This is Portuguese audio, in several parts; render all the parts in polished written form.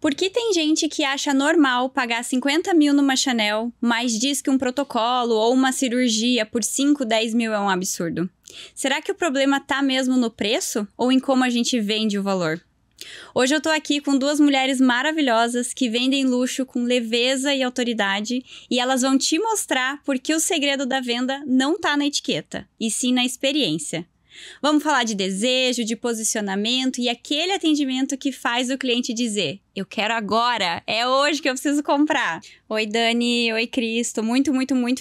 Por que tem gente que acha normal pagar 50 mil numa Chanel, mas diz que um protocolo ou uma cirurgia por 5, 10 mil é um absurdo? Será que o problema tá mesmo no preço ou em como a gente vende o valor? Hoje eu tô aqui com duas mulheres maravilhosas que vendem luxo com leveza e autoridade e elas vão te mostrar por que o segredo da venda não tá na etiqueta, e sim na experiência. Vamos falar de desejo, de posicionamento e aquele atendimento que faz o cliente dizer: eu quero agora, é hoje que eu preciso comprar. Oi, Dani, oi, Cris, tô muito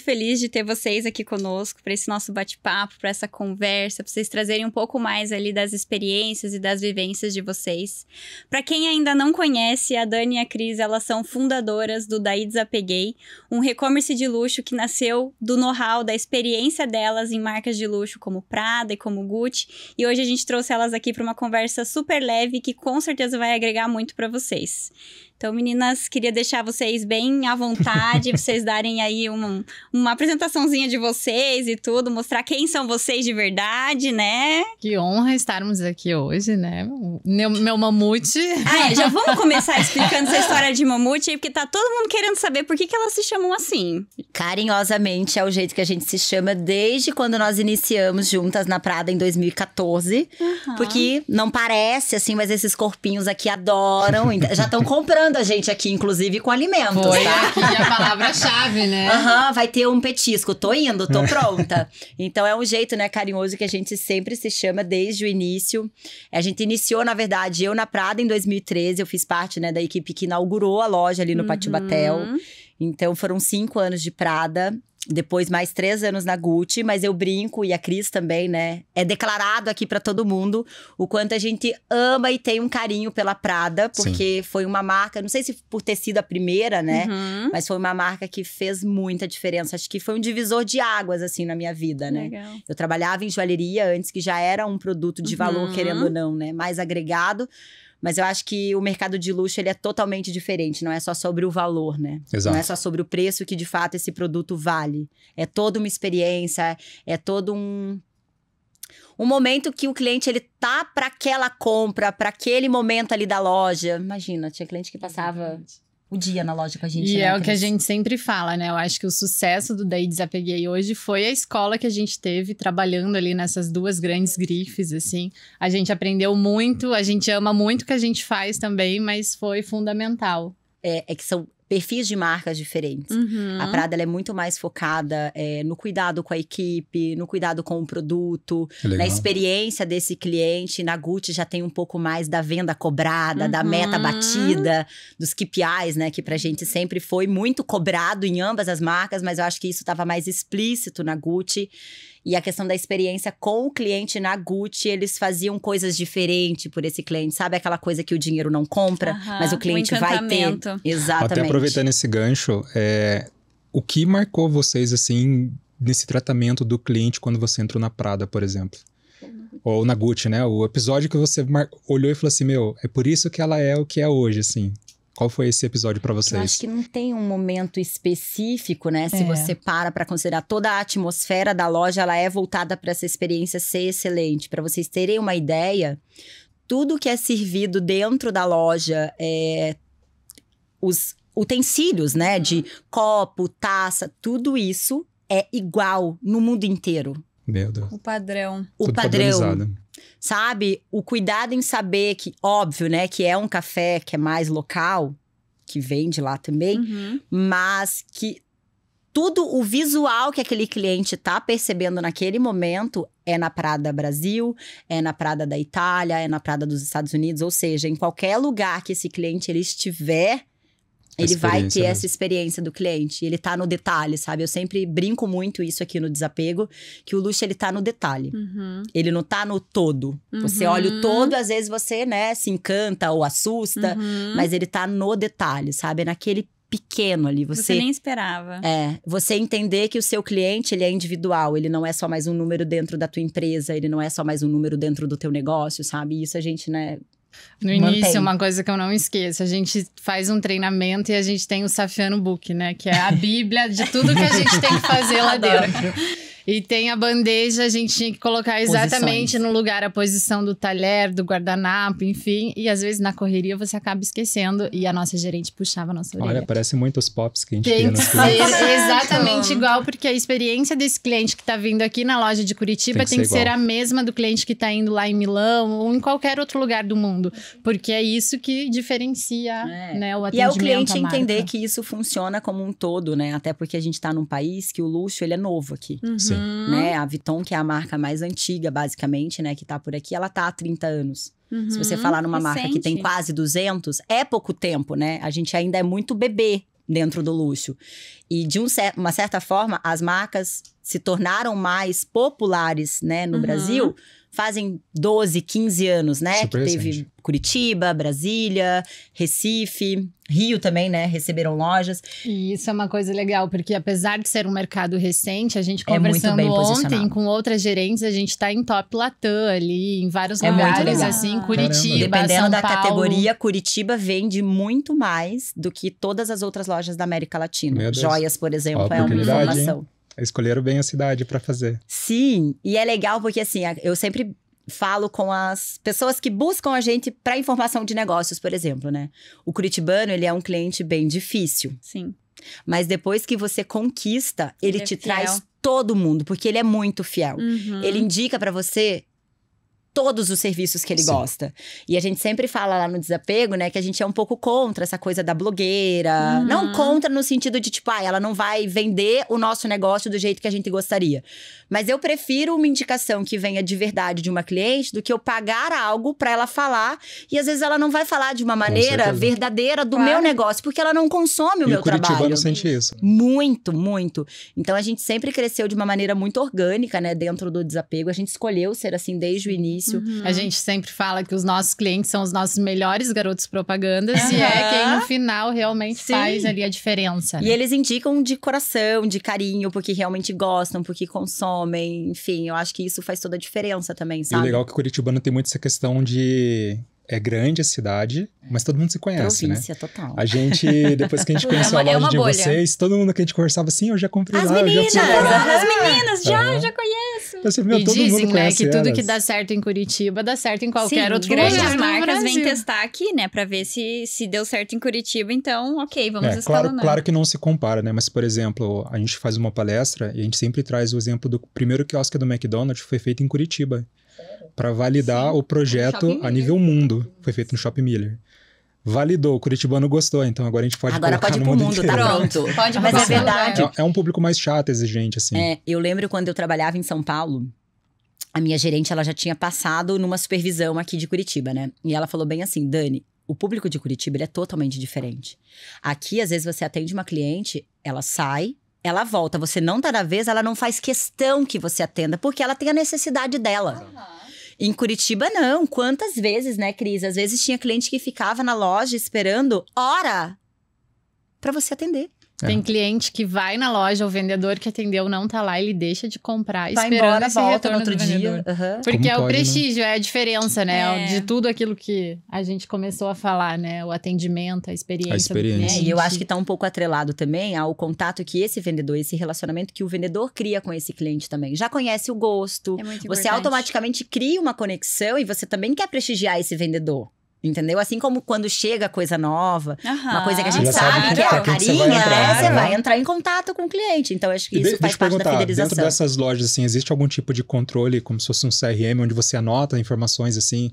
feliz de ter vocês aqui conosco para esse nosso bate-papo, para essa conversa, para vocês trazerem um pouco mais ali das experiências e das vivências de vocês. Para quem ainda não conhece, a Dani e a Cris, elas são fundadoras do Daí Desapeguei, um e-commerce de luxo que nasceu do know-how, da experiência delas em marcas de luxo como Prada e como Gucci, e hoje a gente trouxe elas aqui para uma conversa super leve que com certeza vai agregar muito para vocês. Então, meninas, queria deixar vocês bem à vontade, vocês darem aí uma apresentaçãozinha de vocês e tudo, mostrar quem são vocês de verdade, né? Que honra estarmos aqui hoje, né? Meu mamute. Já vamos começar explicando essa história de mamute aí, porque tá todo mundo querendo saber por que elas se chamam assim. Carinhosamente é o jeito que a gente se chama desde quando nós iniciamos juntas na Prada em 2014. Porque não parece assim, mas esses corpinhos aqui adoram. Já estão comprando a gente aqui, inclusive, com alimentos, Foi tá? aqui a palavra-chave, né? Vai ter um petisco. Tô indo, tô pronta. Então, é um jeito, né, carinhoso que a gente sempre se chama desde o início. A gente iniciou, na verdade, eu na Prada em 2013. Eu fiz parte, né, da equipe que inaugurou a loja ali no Pátio Batel. Então, foram 5 anos de Prada. Depois, mais 3 anos na Gucci, mas eu brinco, e a Cris também, né? É declarado aqui pra todo mundo o quanto a gente ama e tem um carinho pela Prada, porque foi uma marca, não sei se por ter sido a primeira, né? Mas foi uma marca que fez muita diferença. Acho que foi um divisor de águas, assim, na minha vida, né? Legal. Eu trabalhava em joalheria antes, que já era um produto de valor, querendo ou não, né? Mais agregado. Mas eu acho que o mercado de luxo, ele é totalmente diferente. Não é só sobre o valor, né? Exato. Não é só sobre o preço que, de fato, esse produto vale. É toda uma experiência, é todo um momento que o cliente, ele tá para aquela compra, para aquele momento ali da loja. Imagina, tinha cliente que passava o dia na loja com a gente. E né, é o que a Cris? gente sempre fala, né? Eu acho que o sucesso do Daí Desapeguei hoje foi a escola que a gente teve trabalhando ali nessas duas grandes grifes, assim. A gente aprendeu muito, a gente ama muito o que a gente faz também, mas foi fundamental. É que são perfis de marcas diferentes. A Prada, ela é muito mais focada no cuidado com a equipe, no cuidado com o produto, na experiência desse cliente. Na Gucci já tem um pouco mais da venda cobrada, da meta batida, dos KPIs, né? Que pra gente sempre foi muito cobrado em ambas as marcas, mas eu acho que isso estava mais explícito na Gucci. E a questão da experiência com o cliente na Gucci, eles faziam coisas diferentes por esse cliente. Sabe aquela coisa que o dinheiro não compra, mas o cliente vai ter? Exatamente. Até aproveitando esse gancho, o que marcou vocês, assim, nesse tratamento do cliente quando você entrou na Prada, por exemplo? Ou na Gucci, né? O episódio que você olhou e falou assim, é por isso que ela é o que é hoje, assim. Qual foi esse episódio pra vocês? Eu acho que não tem um momento específico, né? Se você para considerar toda a atmosfera da loja, ela é voltada para essa experiência ser excelente. Para vocês terem uma ideia, tudo que é servido dentro da loja, os utensílios, né? De copo, taça, tudo isso é igual no mundo inteiro. Meu Deus. O padrão. O Tudo padrão. padronizado. Sabe? O cuidado em saber que, óbvio, né? Que é um café que é mais local, que vende lá também. Mas que tudo, o visual que aquele cliente tá percebendo naquele momento é na Prada Brasil, é na Prada da Itália, é na Prada dos Estados Unidos. Ou seja, em qualquer lugar que esse cliente ele estiver, ele vai ter essa experiência do cliente. Ele tá no detalhe, sabe? Eu sempre brinco muito isso aqui no Desapego, que o luxo, ele tá no detalhe. Ele não tá no todo. Você olha o todo, às vezes você, né, se encanta ou assusta, mas ele tá no detalhe, sabe? É naquele pequeno ali. Você nem esperava. Você entender que o seu cliente, ele é individual. Ele não é só mais um número dentro da tua empresa, ele não é só mais um número dentro do teu negócio, sabe? Isso a gente, né... No início, uma coisa que eu não esqueço, a gente faz um treinamento e a gente tem o Safiano Book, né? Que é a bíblia de tudo que a gente tem que fazer lá dentro. E tem a bandeja, a gente tinha que colocar exatamente no lugar a posição do talher, do guardanapo, enfim. E às vezes na correria você acaba esquecendo e a nossa gerente puxava a nossa orelha. Olha, parece muito os pops que a gente Tem vê que nos ser exatamente igual, porque a experiência desse cliente que tá vindo aqui na loja de Curitiba tem que ser a mesma do cliente que tá indo lá em Milão ou em qualquer outro lugar do mundo. Porque é isso que diferencia, né, o atendimento. E é o cliente entender que isso funciona como um todo, né? Até porque a gente tá num país que o luxo, ele é novo aqui. Sim. Né? A Vuitton, que é a marca mais antiga, basicamente, né? Que tá por aqui, ela tá há 30 anos. Se você falar numa marca que tem quase 200, é pouco tempo, né? A gente ainda é muito bebê dentro do luxo. E de uma certa forma, as marcas se tornaram mais populares, né, no Brasil, fazem 12, 15 anos, né? Super que teve recente. Curitiba, Brasília, Recife, Rio também, né? Receberam lojas. E isso é uma coisa legal, porque apesar de ser um mercado recente, a gente É muito conversando bem ontem posicionado. com outras gerentes, a gente tá em top Latam ali, em vários É muito lugares, legal. assim, Curitiba, Dependendo São da Paulo. categoria, Curitiba vende muito mais do que todas as outras lojas da América Latina. Meu Deus. Joias, por exemplo, é uma Oportunidade, hein? informação. Escolheram bem a cidade pra fazer. Sim, e é legal porque assim, eu sempre falo com as pessoas que buscam a gente para informação de negócios, por exemplo, né? O curitibano, ele é um cliente bem difícil, Sim. mas depois que você conquista, ele Ele é te fiel. traz todo mundo, porque ele é muito fiel. Ele indica para você todos os serviços que ele Sim. gosta. E a gente sempre fala lá no Desapego, né, que a gente é um pouco contra essa coisa da blogueira. Não contra no sentido de, tipo, ela não vai vender o nosso negócio do jeito que a gente gostaria. Mas eu prefiro uma indicação que venha de verdade de uma cliente do que eu pagar algo pra ela falar. E às vezes ela não vai falar de uma maneira certeza. verdadeira do meu negócio, porque ela não consome o E meu o curitibano trabalho. sente isso. Muito, muito. Então a gente sempre cresceu de uma maneira muito orgânica, né, dentro do Desapego. A gente escolheu ser assim desde o início. A gente sempre fala que os nossos clientes são os nossos melhores garotos propagandas e é quem no final realmente Sim. faz ali a diferença. E Né? eles indicam de coração, de carinho, porque realmente gostam, porque consomem. Enfim, eu acho que isso faz toda a diferença também, E o sabe? legal é que o curitibano tem muito essa questão de... É grande a cidade, mas todo mundo se conhece, né? Província total. A gente, depois que a gente conheceu a É uma loja de bolha. vocês, todo mundo que a gente conversava assim, eu já comprei As lá, eu meninas! já fui lá. As meninas, É. já conheço. Eu sempre, meu, E todo dizem, mundo né, conhece que tudo elas. que dá certo em Curitiba dá certo em qualquer Sim, outro grandes lugar no marcas vêm Brasil. testar aqui, né? Pra ver se deu certo em Curitiba. Então, ok, vamos Claro, escalonando. claro que não se compara, né? Mas, por exemplo, a gente faz uma palestra e a gente sempre traz o exemplo do primeiro quiosque do McDonald's que foi feito em Curitiba. Para validar o projeto Shopping a nível mundo. Foi feito no Shopping Miller. Validou, o curitibano gostou, então agora a gente pode Agora colocar pode ir no pro mundo mundo, inteiro. tá Pronto. pronto. Pode ir Mas pra é qualquer lugar. verdade. É um público mais chato, exigente, assim. Eu lembro quando eu trabalhava em São Paulo, a minha gerente, ela já tinha passado numa supervisão aqui de Curitiba, né? E ela falou bem assim, Dani, o público de Curitiba, ele é totalmente diferente. Aqui, às vezes, você atende uma cliente, ela sai, ela volta, você não tá na vez, ela não faz questão que você atenda, porque ela tem a necessidade dela. Em Curitiba, não. Quantas vezes, né, Cris? Às vezes tinha cliente que ficava na loja esperando hora pra você atender. Tem cliente que vai na loja, o vendedor que atendeu não tá lá, ele deixa de comprar, Vai esperando embora, esse volta retorno no outro do vendedor. dia. Aham. Porque Como é o pode, né? prestígio, é a diferença, né? É. De tudo aquilo que a gente começou a falar, né? O atendimento, a experiência. A experiência. Do É, cliente. e eu acho que tá um pouco atrelado também ao contato que esse vendedor, esse relacionamento que o vendedor cria com esse cliente também. Já conhece o gosto, É muito você importante. automaticamente cria uma conexão e você também quer prestigiar esse vendedor. Entendeu? Assim como quando chega coisa nova, uma coisa que a gente Já sabe sabe que que é pra a quem que você carinha, vai entrar, você né? vai entrar em contato com o cliente. Então, acho que E isso deixa faz eu parte da perguntar, fidelização. dentro dessas lojas, assim, existe algum tipo de controle, como se fosse um CRM, onde você anota informações assim,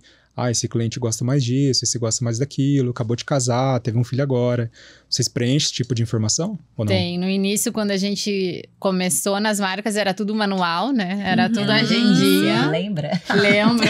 esse cliente gosta mais disso, esse gosta mais daquilo, acabou de casar, teve um filho agora. Vocês preenchem esse tipo de informação ou não? Tem. No início, quando a gente começou nas marcas, era tudo manual, né? Era tudo agendinha. Lembra? Lembro.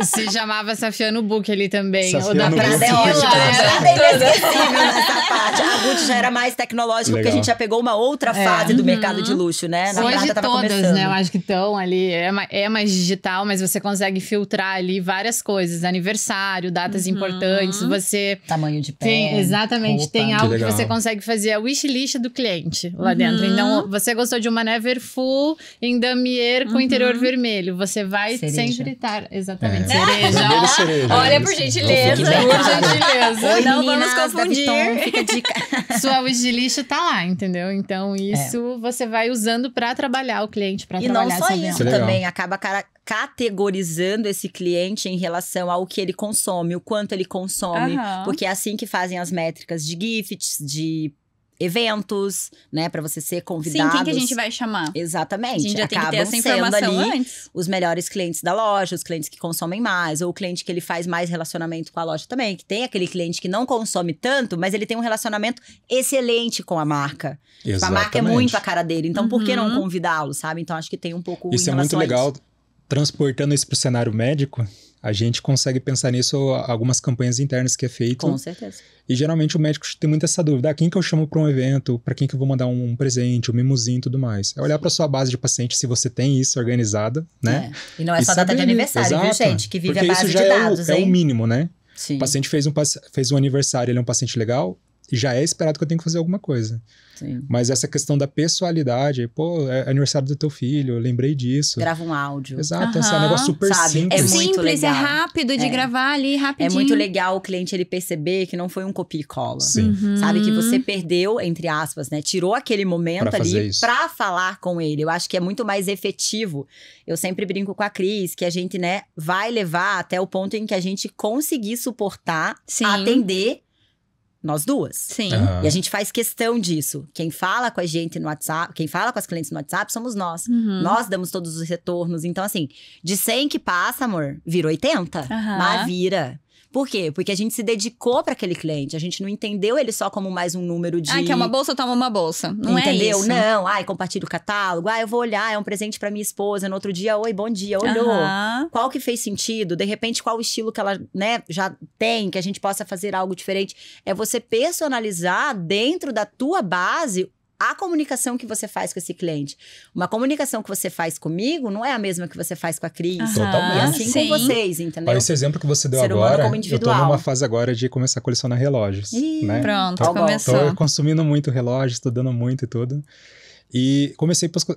Se chamava Safiano Book ali também. O Safiano da Book. Prada é Priscila. ótimo. Era Prada é inesquecível nessa parte. A Gucci já era mais tecnológica, porque a Legal. gente já pegou uma outra fase do mercado de luxo, né? Na Hoje Prada tava todas, começando. né? Eu acho que estão ali. É mais digital, mas você consegue filtrar ali várias coisas. presentes, aniversário, datas importantes, você Tamanho de pé. tem, exatamente, roupa. tem algo que legal. você consegue fazer a wishlist do cliente lá dentro. Então, você gostou de uma Neverfull em damier com interior vermelho. Você vai Cereja. sempre estar. Exatamente, Vermelho cereja. e cereja. Olha, por Isso. gentileza. Fique bem Por claro. gentileza. Oi, Não meninas vamos da confundir. Vuitton, fica a dica. Sua wishlist tá lá, entendeu? Então, isso você vai usando pra trabalhar o cliente, pra E não trabalhar só essa isso, venda. Legal. também acaba categorizando esse cliente em relação ao que ele consome, o quanto ele consome. Aham. Porque é assim que fazem as métricas de gifts, de eventos, né? Pra você ser Sim, convidado. quem que a gente vai chamar? A Exatamente. gente já tem que ter Acabam essa sendo informação ali antes. os melhores clientes da loja, os clientes que consomem mais, ou o cliente que ele faz mais relacionamento com a loja também, que tem aquele cliente que não consome tanto, mas ele tem um relacionamento excelente com a marca. A marca é muito a cara dele, então por que não convidá-lo, sabe? Então acho que tem um pouco Isso em é muito relação a legal. isso. Transportando isso para o cenário médico, a gente consegue pensar nisso algumas campanhas internas que é feito. Com certeza. E geralmente o médico tem muito essa dúvida. Quem que eu chamo para um evento? Para quem que eu vou mandar um presente, um mimosinho e tudo mais? É olhar para sua base de paciente, se você tem isso organizada, né? É. E não é só E data de saber- aniversário, viu, Exato. gente? Que vive Porque a base isso já de é dados, é hein? o mínimo, né? Sim. O paciente fez um aniversário, ele é um paciente legal, e já é esperado que eu tenho que fazer alguma coisa. Sim. Mas essa questão da pessoalidade, pô, é aniversário do teu filho, eu lembrei disso. Grava um áudio. Exato, esse é um Aham. negócio super Sabe? simples. É É muito simples, legal. é rápido de É. gravar ali, É rapidinho. muito legal o cliente ele perceber que não foi um copia e cola. Sim. Sabe? Que você perdeu, entre aspas, né? Tirou aquele momento Pra fazer ali isso. pra falar com ele. Eu acho que é muito mais efetivo. Eu sempre brinco com a Cris que a gente, né, vai levar até o ponto em que a gente conseguir suportar, Sim. atender nós duas. Sim. Aham. E a gente faz questão disso. Quem fala com a gente no WhatsApp, quem fala com as clientes no WhatsApp somos nós. Nós damos todos os retornos. Então, assim, de 100 que passa, amor, vira 80. Aham. Mas vira. Por quê? Porque a gente se dedicou para aquele cliente. A gente não entendeu ele só como mais um número de... Ah, quer uma bolsa? Toma uma bolsa. Não Entendeu? é isso. Não, ai, compartilha o catálogo. Ah, eu vou olhar, é um presente pra minha esposa. No outro dia, oi, bom dia, olhou. Aham. Qual que fez sentido? De repente, qual o estilo que ela, né, já tem, que a gente possa fazer algo diferente. É você personalizar dentro da tua base a comunicação que você faz com esse cliente. Uma comunicação que você faz comigo não é a mesma que você faz com a Cris. Aham. Totalmente. E assim Sim. com vocês, entendeu? Olha, esse exemplo que você deu Ser humano agora, como eu tô individual. numa fase agora de começar a colecionar relógios, Ih, né? Pronto, Ó, começou. Tô consumindo muito relógio, estudando muito e tudo. E comecei a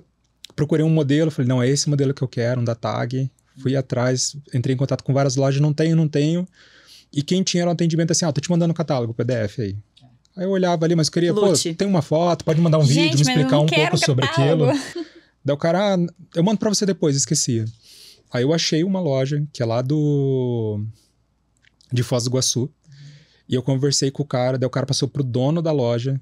procurei um modelo, falei, não, é esse modelo que eu quero, um da Tag. Fui atrás, entrei em contato com várias lojas, não tenho. E quem tinha era um atendimento assim, tô te mandando o catálogo, PDF aí. Aí eu olhava ali, mas eu queria, Lute. tem uma foto, pode mandar um Gente, vídeo, me mas eu explicar não um quero pouco sobre catálogo. aquilo. Daí o cara, eu mando pra você depois, esquecia. Aí eu achei uma loja, que é lá de Foz do Iguaçu. E eu conversei com o cara, daí o cara passou pro dono da loja.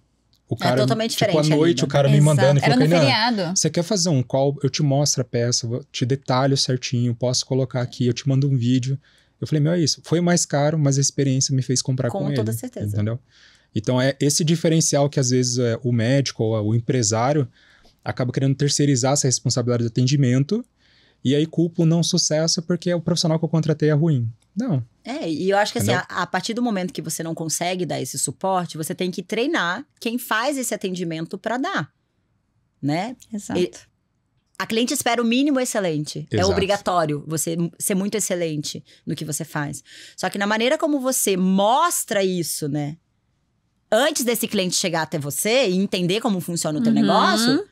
O cara, totalmente tipo, diferente à ali, noite, né? o cara me mandando e Era falou, no Kainan, feriado. você quer fazer um call? Eu te mostro a peça, te detalho certinho, posso colocar aqui, eu te mando um vídeo. Eu falei, é isso. Foi mais caro, mas a experiência me fez comprar com ele. Com toda certeza. Entendeu? Então, é esse diferencial que às vezes o médico ou o empresário acaba querendo terceirizar essa responsabilidade de atendimento e aí culpa o não sucesso porque o profissional que eu contratei é ruim. Não. E eu acho que assim, Entendeu? a partir do momento que você não consegue dar esse suporte, você tem que treinar quem faz esse atendimento para dar, né? Exato. E- A cliente espera o mínimo excelente. É Exato. obrigatório você ser muito excelente no que você faz. Só que na maneira como você mostra isso, né? Antes desse cliente chegar até você e entender como funciona o teu negócio,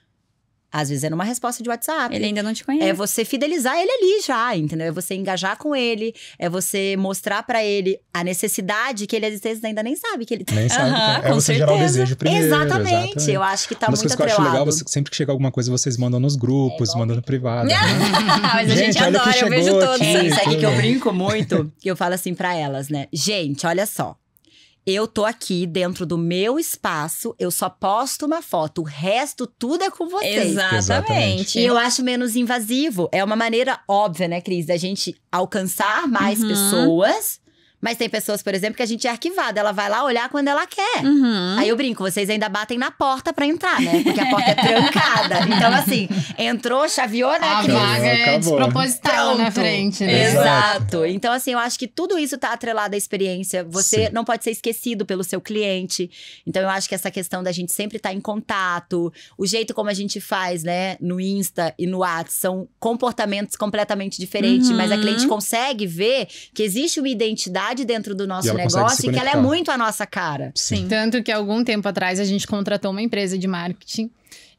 às vezes é numa resposta de WhatsApp. Ele ainda não te conhece. É você fidelizar ele ali já, entendeu? É você engajar com ele, é você mostrar pra ele a necessidade que ele às vezes ainda nem sabe que ele tem. Nem sabe. Aham, É com você gerar o certeza. desejo primeiro. Exatamente. Eu acho que tá Uma das muito coisas que eu acho atrelado. legal, sempre que chega alguma coisa, vocês mandam nos grupos, mandam no privado. né? Mas a gente Gente, olha adora, quem eu vejo chegou todos. aqui. Sabe que eu brinco muito? Que eu falo assim pra elas, né? Gente, olha só. Eu tô aqui dentro do meu espaço, eu só posto uma foto, o resto tudo é com vocês. Exatamente. E eu acho menos invasivo. É uma maneira óbvia, né, Cris, da gente alcançar mais pessoas, Mas tem pessoas, por exemplo, que a gente é arquivada. Ela vai lá olhar quando ela quer. Aí eu brinco, vocês ainda batem na porta pra entrar, né? Porque a porta é trancada. Então, assim, entrou, chaveou, né, A Cris? vaga é Acabou. desproposital na Pronto. frente, né? Exato. Então, assim, eu acho que tudo isso tá atrelado à experiência. Você Sim. não pode ser esquecido pelo seu cliente. Então, eu acho que essa questão da gente sempre estar em contato, o jeito como a gente faz, né, no Insta e no WhatsApp, são comportamentos completamente diferentes, mas a cliente consegue ver que existe uma identidade dentro do nosso E ela consegue se negócio e que ela é conectar. muito a nossa cara. Sim. Tanto que algum tempo atrás a gente contratou uma empresa de marketing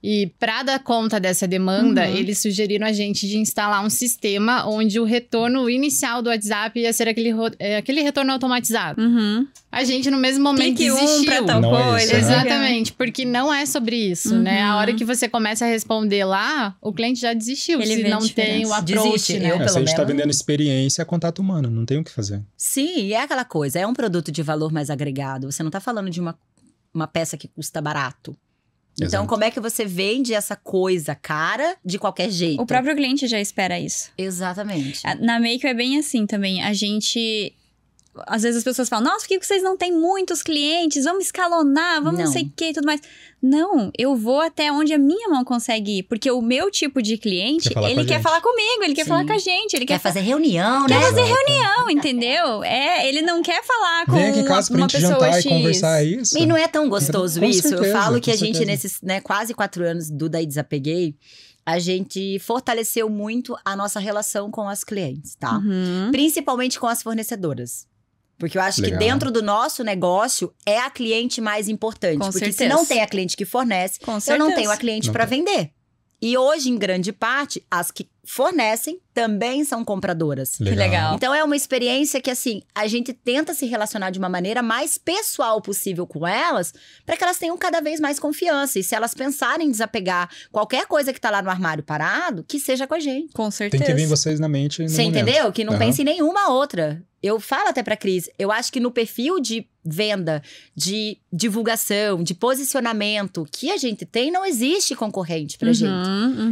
e para dar conta dessa demanda, eles sugeriram a gente de instalar um sistema onde o retorno inicial do WhatsApp ia ser aquele retorno automatizado. A gente no mesmo momento Clique desistiu. pra tal Não é coisa. isso, né? Exatamente, porque não é sobre isso, né? A hora que você começa a responder lá, o cliente já desistiu, Ele se vê a não tem o diferença. approach, Desiste, né? eu, Se pelo a gente tá menos. vendendo experiência, é contato humano, não tem o que fazer. Sim, e é aquela coisa, é um produto de valor mais agregado. Você não tá falando de uma peça que custa barato. Então, Exato. como é que você vende essa coisa cara de qualquer jeito? O próprio cliente já espera isso. Exatamente. Na Make é bem assim também. A gente... Às vezes as pessoas falam, nossa, por que vocês não têm muitos clientes? Vamos escalonar, vamos não sei o que e tudo mais. Não, eu vou até onde a minha mão consegue ir. Porque o meu tipo de cliente, Quer falar com ele a quer gente. falar comigo, ele quer Sim. falar com a gente. Ele Quer fazer reunião, né? Quer fazer Exato. reunião, entendeu? Ele não quer falar com Vem aqui em casa pra uma gente pessoa jantar X. e conversar, é isso? E não é tão gostoso Com isso. certeza, Eu falo que com a gente, certeza. nesses quase 4 anos do Daí Desapeguei, a gente fortaleceu muito a nossa relação com as clientes, tá? Principalmente com as fornecedoras. Porque eu acho Legal. que dentro do nosso negócio é a cliente mais importante. Com porque se certeza. não tem a cliente que fornece, Com eu certeza. não tenho a cliente Não para tem. vender. E hoje, em grande parte, as que fornecem também são compradoras. Que legal. Então é uma experiência que, assim, a gente tenta se relacionar de uma maneira mais pessoal possível com elas, para que elas tenham cada vez mais confiança. E se elas pensarem em desapegar qualquer coisa que tá lá no armário parado, que seja com a gente. Com Tem certeza. que vir vocês na mente no Você momento. entendeu? Que não Aham. pense em nenhuma outra. Eu falo até pra Cris, eu acho que no perfil de venda, de divulgação, de posicionamento que a gente tem, não existe concorrente pra gente.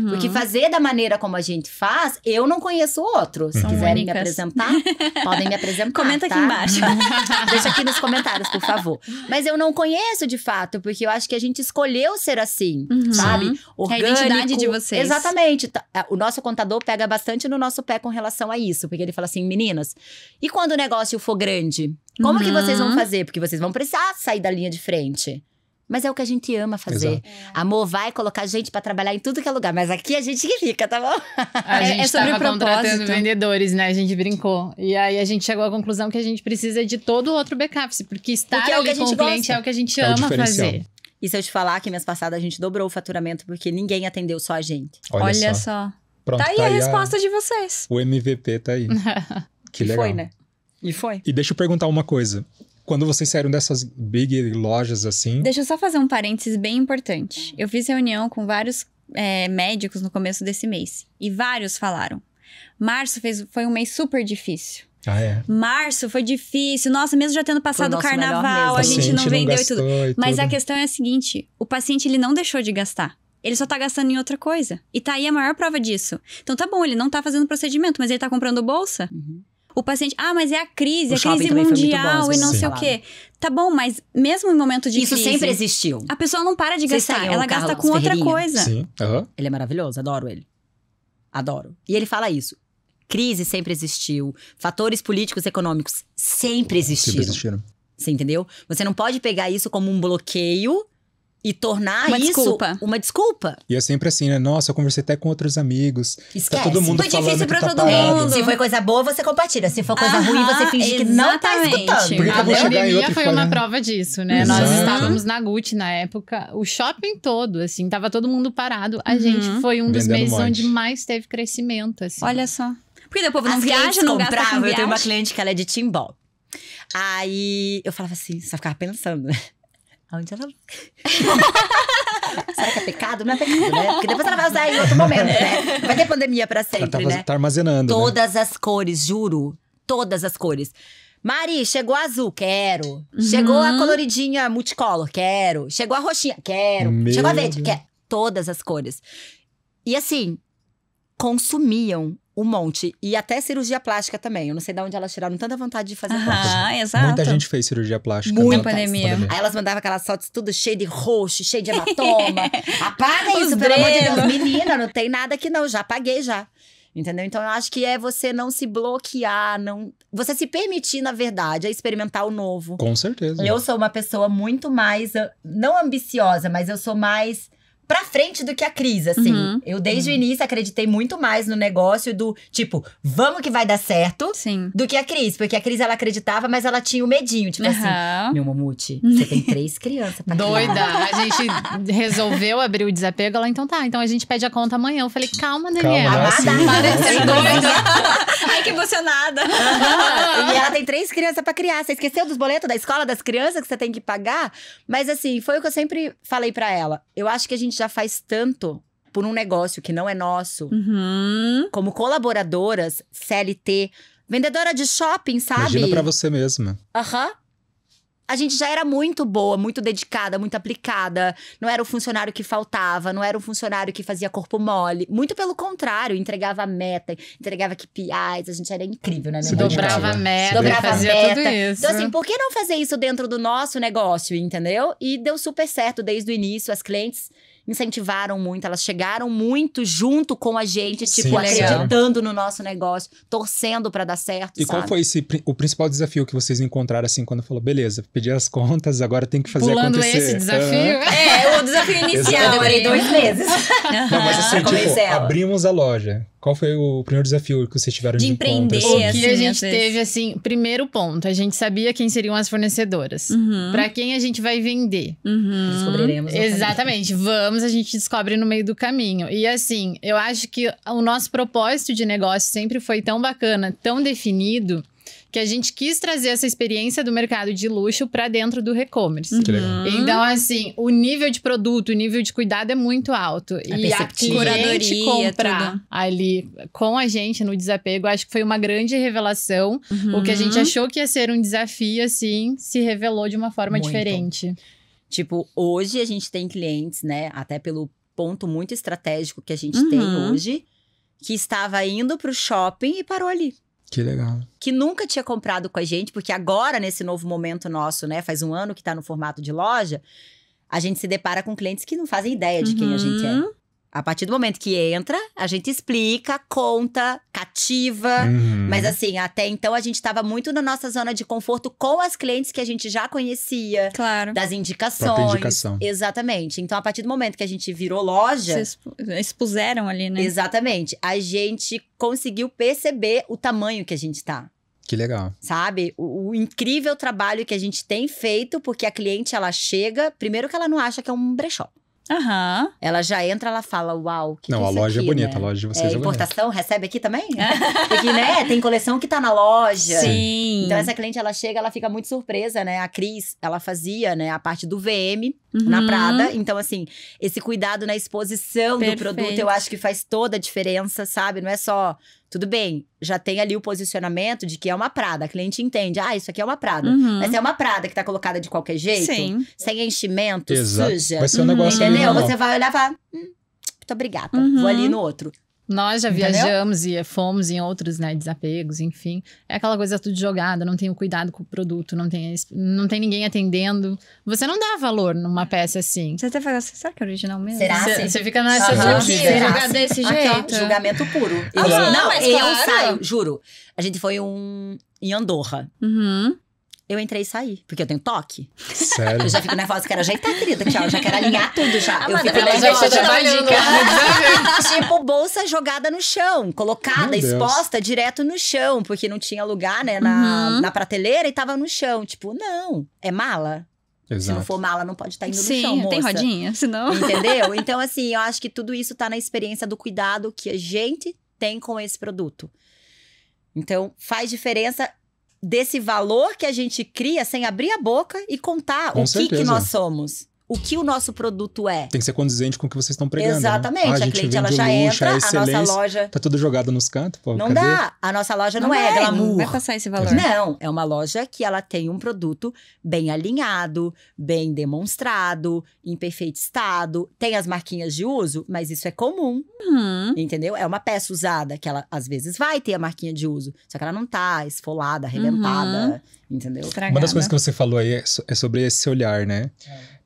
Porque fazer da maneira como a gente faz, eu não conheço outro. Se São quiserem me únicas. apresentar, podem me apresentar. Comenta aqui tá? embaixo. Deixa aqui nos comentários, por favor. Mas eu não conheço de fato, porque eu acho que a gente escolheu ser assim, sabe? Orgânico. identidade de vocês. Exatamente. O nosso contador pega bastante no nosso pé com relação a isso. Porque ele fala assim, meninas, e quando o negócio for grande? Como que vocês vão fazer? Porque vocês vão precisar sair da linha de frente. Mas é o que a gente ama fazer. Exato. Amor, vai colocar gente pra trabalhar em tudo que é lugar. Mas aqui a gente que fica, tá bom? A gente sobre estava o contratando propósito. vendedores, né? A gente brincou. E aí a gente chegou à conclusão que a gente precisa de todo o outro backup. Porque estar Porque é o que ali a com gente o cliente gosta. é o que a gente É o ama diferencial. fazer. E se eu te falar que mês passado a gente dobrou o faturamento porque ninguém atendeu, só a gente. Olha só. Pronto, Tá aí a resposta de vocês. O MVP tá aí. Que E legal. foi, né? E foi. E deixa eu perguntar uma coisa. Quando vocês saíram dessas big lojas assim... Deixa eu só fazer um parênteses bem importante. Eu fiz reunião com vários médicos no começo desse mês. E vários falaram. Março foi um mês super difícil. Ah, é. Março foi difícil. Nossa, mesmo já tendo passado o nosso melhor carnaval, a mês. gente não Paciente vendeu e gastou tudo. e Mas a tudo. questão é a seguinte: o paciente ele não deixou de gastar. Ele só tá gastando em outra coisa. E tá aí a maior prova disso. Então tá bom, ele não tá fazendo procedimento, mas ele tá comprando bolsa. O paciente, mas é a O crise shopping também foi muito mundial bom, e não vocês sei o falaram. quê. Tá bom, mas mesmo em momento de Isso crise, sempre existiu. a pessoa não para de Vocês gastar, seguem o ela gasta Carlos com outra Ferreirinha? coisa. Sim. Aham. Ele é maravilhoso, adoro ele. Adoro. E ele fala isso. Crise sempre existiu. Fatores políticos e econômicos sempre existiram. Sempre existiram. Você entendeu? Você não pode pegar isso como um bloqueio e tornar Uma isso desculpa. uma desculpa. E é sempre assim, né? Nossa, eu conversei até com outros amigos. Esquece. Tá todo mundo Foi falando difícil que pra tá todo parado. mundo. Se foi coisa boa, você compartilha. Se for coisa ruim, você finge que não tá exatamente. escutando. Porque A eu vou chegar em pandemia outro e foi falar- uma prova disso, né? Exato. Nós estávamos na Gucci na época, o shopping todo, assim, tava todo mundo parado. A gente foi um dos Vendendo meses um monte. onde mais teve crescimento, assim. Olha só. Porque daí o povo não As viaja, clientes não gasta com compravam. Eu tenho uma viagem. cliente que ela é de Timbó. Aí eu falava assim, só ficava pensando, né? Onde ela... Será que é pecado? Não é pecado, né? Porque depois ela vai usar em outro momento, né? Vai ter pandemia pra Ela sempre, né? tá armazenando, né? Todas as cores, juro. Todas as cores. Mari, chegou a azul, quero. Chegou a coloridinha multicolor, quero. Chegou a roxinha, quero. Meu Chegou a verde, Deus. quero. Todas as cores. E assim, consumiam um monte. E até cirurgia plástica também. Eu não sei de onde elas tiraram tanta vontade de fazer plástica. Exato. Muita gente fez cirurgia plástica. Muita. Na pandemia. Aí elas mandavam aquelas fotos tudo cheio de roxo, cheio de hematoma. Apaga Os isso, pelo amor de dedos. Deus. Menina, não tem nada aqui não. Já apaguei já. Entendeu? Então, eu acho que é você não se bloquear, você se permitir, na verdade, a experimentar o novo. Com certeza. Eu sou uma pessoa muito mais, não ambiciosa, mas eu sou mais pra frente do que a Cris, assim. Eu, desde o início, acreditei muito mais no negócio do, tipo, vamos que vai dar certo, Sim. do que a Cris. Porque a Cris, ela acreditava, mas ela tinha o medinho. Tipo assim, meu mamute, você tem 3 crianças pra criar. Doida. A gente resolveu abrir o desapego. Ela, então tá, então a gente pede a conta amanhã. Eu falei, calma, Daniela. Calma, assim, Parece doida. Ai, que emocionada. E ela tem 3 crianças pra criar. Você esqueceu dos boletos da escola das crianças que você tem que pagar? Mas assim, foi o que eu sempre falei pra ela. Eu acho que a gente já faz tanto por um negócio que não é nosso. Como colaboradoras, CLT, vendedora de shopping, sabe? Imagina pra você mesma. A gente já era muito boa, muito dedicada, muito aplicada. Não era o funcionário que faltava, não era o funcionário que fazia corpo mole. Muito pelo contrário, entregava meta, entregava KPIs. A gente era incrível, né? Se Dobrava a meta, Dobrava fazia meta. tudo isso. Então, assim, por que não fazer isso dentro do nosso negócio, entendeu? E deu super certo desde o início. As clientes incentivaram muito, elas chegaram muito junto com a gente, tipo, Sim, acreditando no nosso negócio, torcendo pra dar certo, E qual foi o principal desafio que vocês encontraram, assim, quando falou, beleza, pedi as contas, agora tem que fazer Pulando acontecer? esse desafio. O desafio inicial. Eu demorei 2 meses. Não, mas assim, Convencer tipo, ela. abrimos a loja. Qual foi o primeiro desafio que vocês tiveram De de empreender, encontro, assim? O que assim, a às gente vezes. teve, assim, primeiro ponto, a gente sabia quem seriam as fornecedoras. Pra quem a gente vai vender. Descobriremos. Exatamente, a gente descobre no meio do caminho. E assim, eu acho que o nosso propósito de negócio sempre foi tão bacana, tão definido, que a gente quis trazer essa experiência do mercado de luxo pra dentro do e-commerce. Que legal. Então, assim, o nível de produto, o nível de cuidado é muito alto. E a perceptível. cliente Curadoria, comprar tudo. ali com a gente no desapego, acho que foi uma grande revelação. O que a gente achou que ia ser um desafio, assim, se revelou de uma forma Muito. diferente. Tipo, hoje a gente tem clientes, né? Até pelo ponto muito estratégico que a gente tem hoje, que estava indo pro shopping e parou ali. Que legal. Que nunca tinha comprado com a gente, porque agora, nesse novo momento nosso, né? Faz um ano que tá no formato de loja, a gente se depara com clientes que não fazem ideia de quem a gente é. A partir do momento que entra, a gente explica, conta, cativa. Mas assim, até então a gente estava muito na nossa zona de conforto com as clientes que a gente já conhecia. Claro. Das indicações. Própria indicação. Exatamente. Então, a partir do momento que a gente virou loja… Vocês expuseram ali, né? Exatamente. A gente conseguiu perceber o tamanho que a gente tá. Que legal. Sabe? O incrível trabalho que a gente tem feito, porque a cliente, ela chega… Primeiro que ela não acha que é um brechó. Ela já entra, ela fala, uau, que Não, que é a isso loja aqui, é bonita, né? a loja de vocês é bonita. Importação, recebe aqui também? Porque, né, tem coleção que tá na loja. Sim. Então, essa cliente, ela chega, ela fica muito surpresa, né? A Cris, ela fazia, né, a parte do VM na Prada. Então, assim, esse cuidado na exposição do produto, eu acho que faz toda a diferença, sabe? Não é só… Tudo bem, já tem ali o posicionamento de que é uma Prada. A cliente entende, isso aqui é uma Prada. Mas é uma Prada que tá colocada de qualquer jeito, Sim. sem enchimento, Exato. suja. Vai ser um negócio Entendeu? normal. Você vai olhar e falar, muito obrigada, vou ali no outro. Nós já Entendeu? viajamos e fomos em outros, né, desapegos, enfim. É aquela coisa tudo jogada, não tem o cuidado com o produto, não tem ninguém atendendo. Você não dá valor numa peça assim. Você até fala assim, será que é original mesmo? Será? Você fica nessa Aham. dúvida. Será? Jogar desse Aqui, ó, jeito. julgamento puro. Mas eu claro. saio, juro. A gente foi em Andorra. Eu entrei e saí, porque eu tenho toque. Sério. Eu já fico nervosa, quero ajeitar, querida. Tchau, já quero alinhar tudo já. Eu fico ela já nervosa. está trabalhando Tipo, bolsa jogada no chão, colocada, Meu Deus. exposta direto no chão, porque não tinha lugar, né, na prateleira e tava no chão. Tipo, não, é mala. Se não Exato. for mala, não pode estar indo no Sim, chão, moça. tem rodinha, senão… Entendeu? Então, assim, eu acho que tudo isso tá na experiência do cuidado que a gente tem com esse produto. Então, faz diferença desse valor que a gente cria sem abrir a boca e contar Com o que certeza. nós somos. o que o nosso produto é. Tem que ser condizente com o que vocês estão pregando. Exatamente. Né? A cliente, ela já entra, a nossa loja... Tá tudo jogado nos cantos, pô. Não cadê? dá. A nossa loja não é glamour. Não vai passar esse valor. Não, é uma loja que ela tem um produto bem alinhado, bem demonstrado, em perfeito estado. Tem as marquinhas de uso, mas isso é comum, entendeu? É uma peça usada, que ela às vezes vai ter a marquinha de uso, só que ela não tá esfolada, arrebentada, entendeu? Estragada. Uma das coisas que você falou aí é sobre esse olhar, né?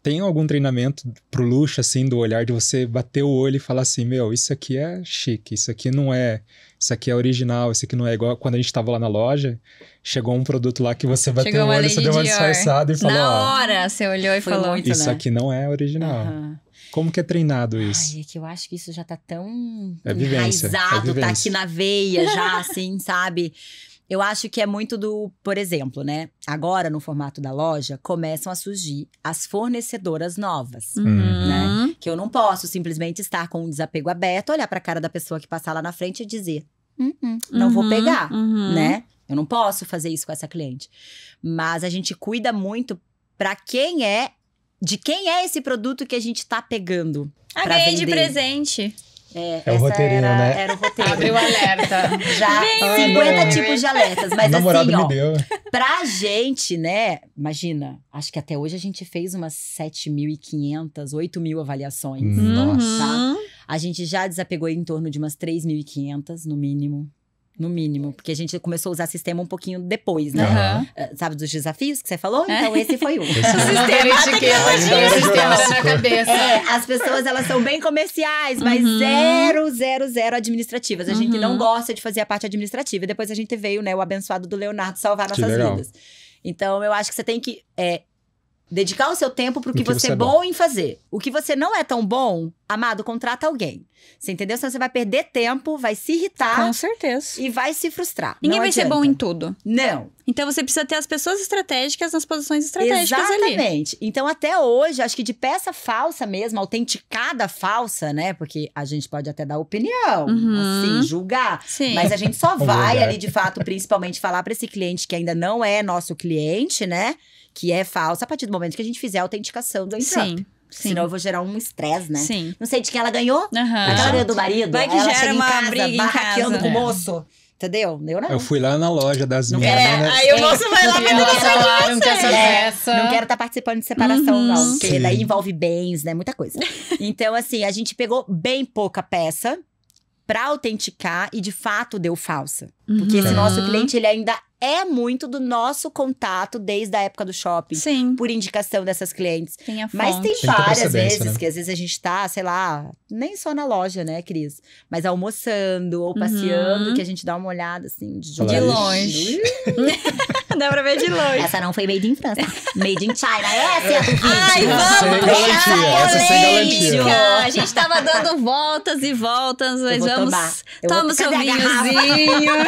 Tem algum treinamento pro luxo, assim, do olhar de você bater o olho e falar assim, meu, isso aqui é chique, isso aqui não é... Isso aqui é original, isso aqui não é igual... Quando a gente tava lá na loja, chegou um produto lá que você bateu o olho, você deu uma disfarçada e falou... Na hora, você olhou e Foi falou... muito, Isso né? aqui não é original. Como que é treinado isso? Ai, é que eu acho que isso já tá tão É vivência, enraizado, é tá vivência. aqui na veia já, assim, sabe? Eu acho que é muito do, por exemplo, né? Agora, no formato da loja, começam a surgir as fornecedoras novas, né? Que eu não posso simplesmente estar com um desapego aberto, olhar pra cara da pessoa que passar lá na frente e dizer, não vou pegar, né? Eu não posso fazer isso com essa cliente. Mas a gente cuida muito pra de quem é esse produto que a gente tá pegando. Ah, pra ganhei de vender. presente. É o roteirinho, né? Era o roteiro. Abriu o alerta. Já 50 tipos de alertas. Mas O namorado assim, me ó, deu. pra gente, né? Imagina, acho que até hoje a gente fez umas 7.500, 8.000 avaliações. Nossa. Tá? A gente já desapegou em torno de umas 3.500, no mínimo. No mínimo, porque a gente começou a usar sistema um pouquinho depois, né? Aham. Sabe dos desafios que você falou? Então esse foi um. Não ter etiqueta, Ainda o sistema era na cabeça. As pessoas, elas são bem comerciais, mas zero administrativas. A gente não gosta de fazer a parte administrativa. E depois a gente veio, né, o abençoado do Leonardo salvar Que nossas legal. vidas. Então, eu acho que você tem que dedicar o seu tempo pro que No que você você é é bom em fazer. O que você não é tão bom, amado, contrata alguém. Você entendeu? Senão você vai perder tempo, vai se irritar Com certeza. e vai se frustrar. Ninguém Não vai ser adianta. bom em tudo. Não. Então você precisa ter as pessoas estratégicas nas posições estratégicas ali. Exatamente. Então, até hoje, acho que de peça falsa mesmo, autenticada falsa, né? Porque a gente pode até dar opinião, assim, julgar. Sim. Mas a gente só Vamos vai olhar. ali, de fato, principalmente falar para esse cliente que ainda não é nosso cliente, né? Que é falsa, a partir do momento que a gente fizer a autenticação do entrap. Sim. Senão eu vou gerar um estresse, né? Sim. Não sei de quem ela ganhou. Aham. Aquela ganhou do marido. Vai que aí ela gera chega em uma casa, briga em barraqueando casa. com o É. moço. Entendeu? Eu não. Eu fui lá na loja das Não meninas. quero- Aí o moço vai lá vender Eles falaram que essa peça... Não quero estar participando de separação, não. Porque Sim. daí envolve bens, né? Muita coisa. Então, assim, a gente pegou bem pouca peça pra autenticar e, de fato, deu falsa. Porque esse nosso cliente, ele ainda é muito do nosso contato desde a época do shopping. Sim. Por indicação dessas clientes. Tem a fonte. Mas tem Tem que ter várias procedência, vezes né? que às vezes a gente tá, sei lá, nem só na loja, né, Cris? Mas almoçando ou passeando, que a gente dá uma olhada, assim, de Fala, De "Ixi, longe. Dá pra ver de longe. Essa não foi made in França. Made in China. Essa é a do vídeo. Ai, Essa sem vamos garantia, essa sem garantia. polêmica. A gente tava dando voltas e voltas, mas vou vamos... tomar. Eu Toma vou- o seu Cadê a garrafa? vinhozinho.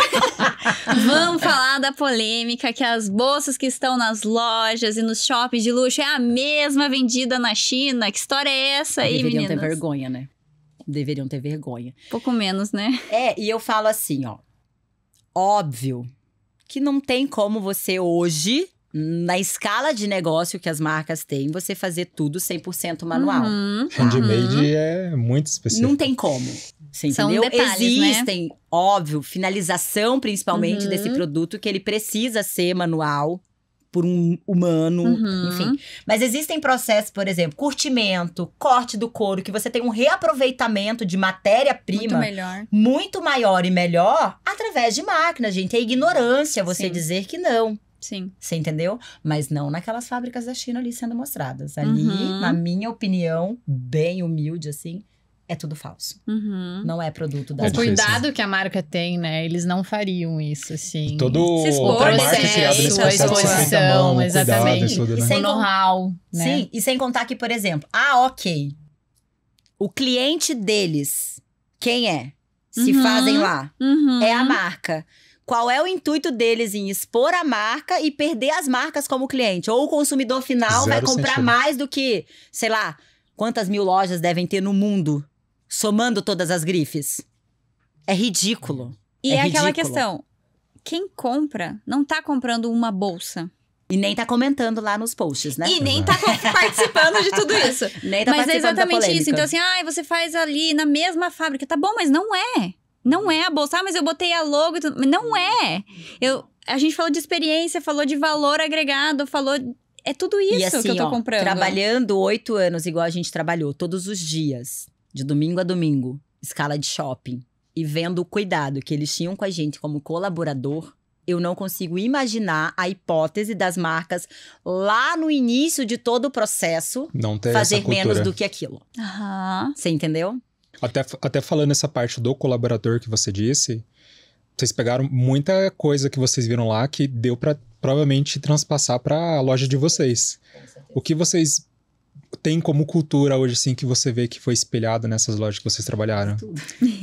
Vamos falar da polêmica que as bolsas que estão nas lojas e nos shoppings de luxo é a mesma vendida na China. Que história é essa aí, Deveriam meninas? ter vergonha, né? Deveriam ter vergonha. Pouco menos, né? E eu falo assim, ó. Óbvio que não tem como você hoje, na escala de negócio que as marcas têm, você fazer tudo 100% manual. Handmade é muito específico. Não tem como. Você São entendeu? detalhes, né? Existem, óbvio, finalização principalmente desse produto, que ele precisa ser manual por um humano, enfim. Mas existem processos, por exemplo, curtimento, corte do couro, que você tem um reaproveitamento de Muito matéria-prima melhor. muito maior e melhor através de máquina, gente. É ignorância você Sim. dizer que não. Sim. Você entendeu? Mas não naquelas fábricas da China ali sendo mostradas. Ali, na minha opinião, bem humilde, assim, é tudo falso. Não é produto da É O marca. difícil. cuidado que a marca tem, né? Eles não fariam isso, assim. Todo Se expor, a marca criada nesse processo, processo a que feita à exposição, mão, exatamente. cuidado e tudo, E né? sem O know-how, né? Sim, e sem contar que, por exemplo, ok, o cliente deles, quem é? Se fazem lá, é a marca. Qual é o intuito deles em expor a marca e perder as marcas como cliente? Ou o consumidor final vai Zero comprar sentido. mais do que, sei lá, quantas mil lojas devem ter no mundo, somando todas as grifes? É ridículo. E é aquela ridículo. questão. Quem compra não tá comprando uma bolsa. E nem tá comentando lá nos posts, né? E nem tá participando de tudo isso. Nem tá Mas é participando da exatamente polêmica. isso. Então, assim, você faz ali na mesma fábrica. Tá bom, mas não é. Não é a bolsa. Mas eu botei a logo e tudo. Mas não é. A gente falou de experiência, falou de valor agregado, falou... É tudo isso e assim, que eu tô comprando. Trabalhando 8 anos igual a gente trabalhou, todos os dias, de domingo a domingo, escala de shopping, e vendo o cuidado que eles tinham com a gente como colaborador, eu não consigo imaginar a hipótese das marcas lá no início de todo o processo Não ter fazer essa cultura. menos do que aquilo. Aham. Você entendeu? Até falando essa parte do colaborador que você disse, vocês pegaram muita coisa que vocês viram lá que deu pra provavelmente transpassar pra loja de vocês. O que vocês têm como cultura hoje, assim, que você vê que foi espelhado nessas lojas que vocês trabalharam?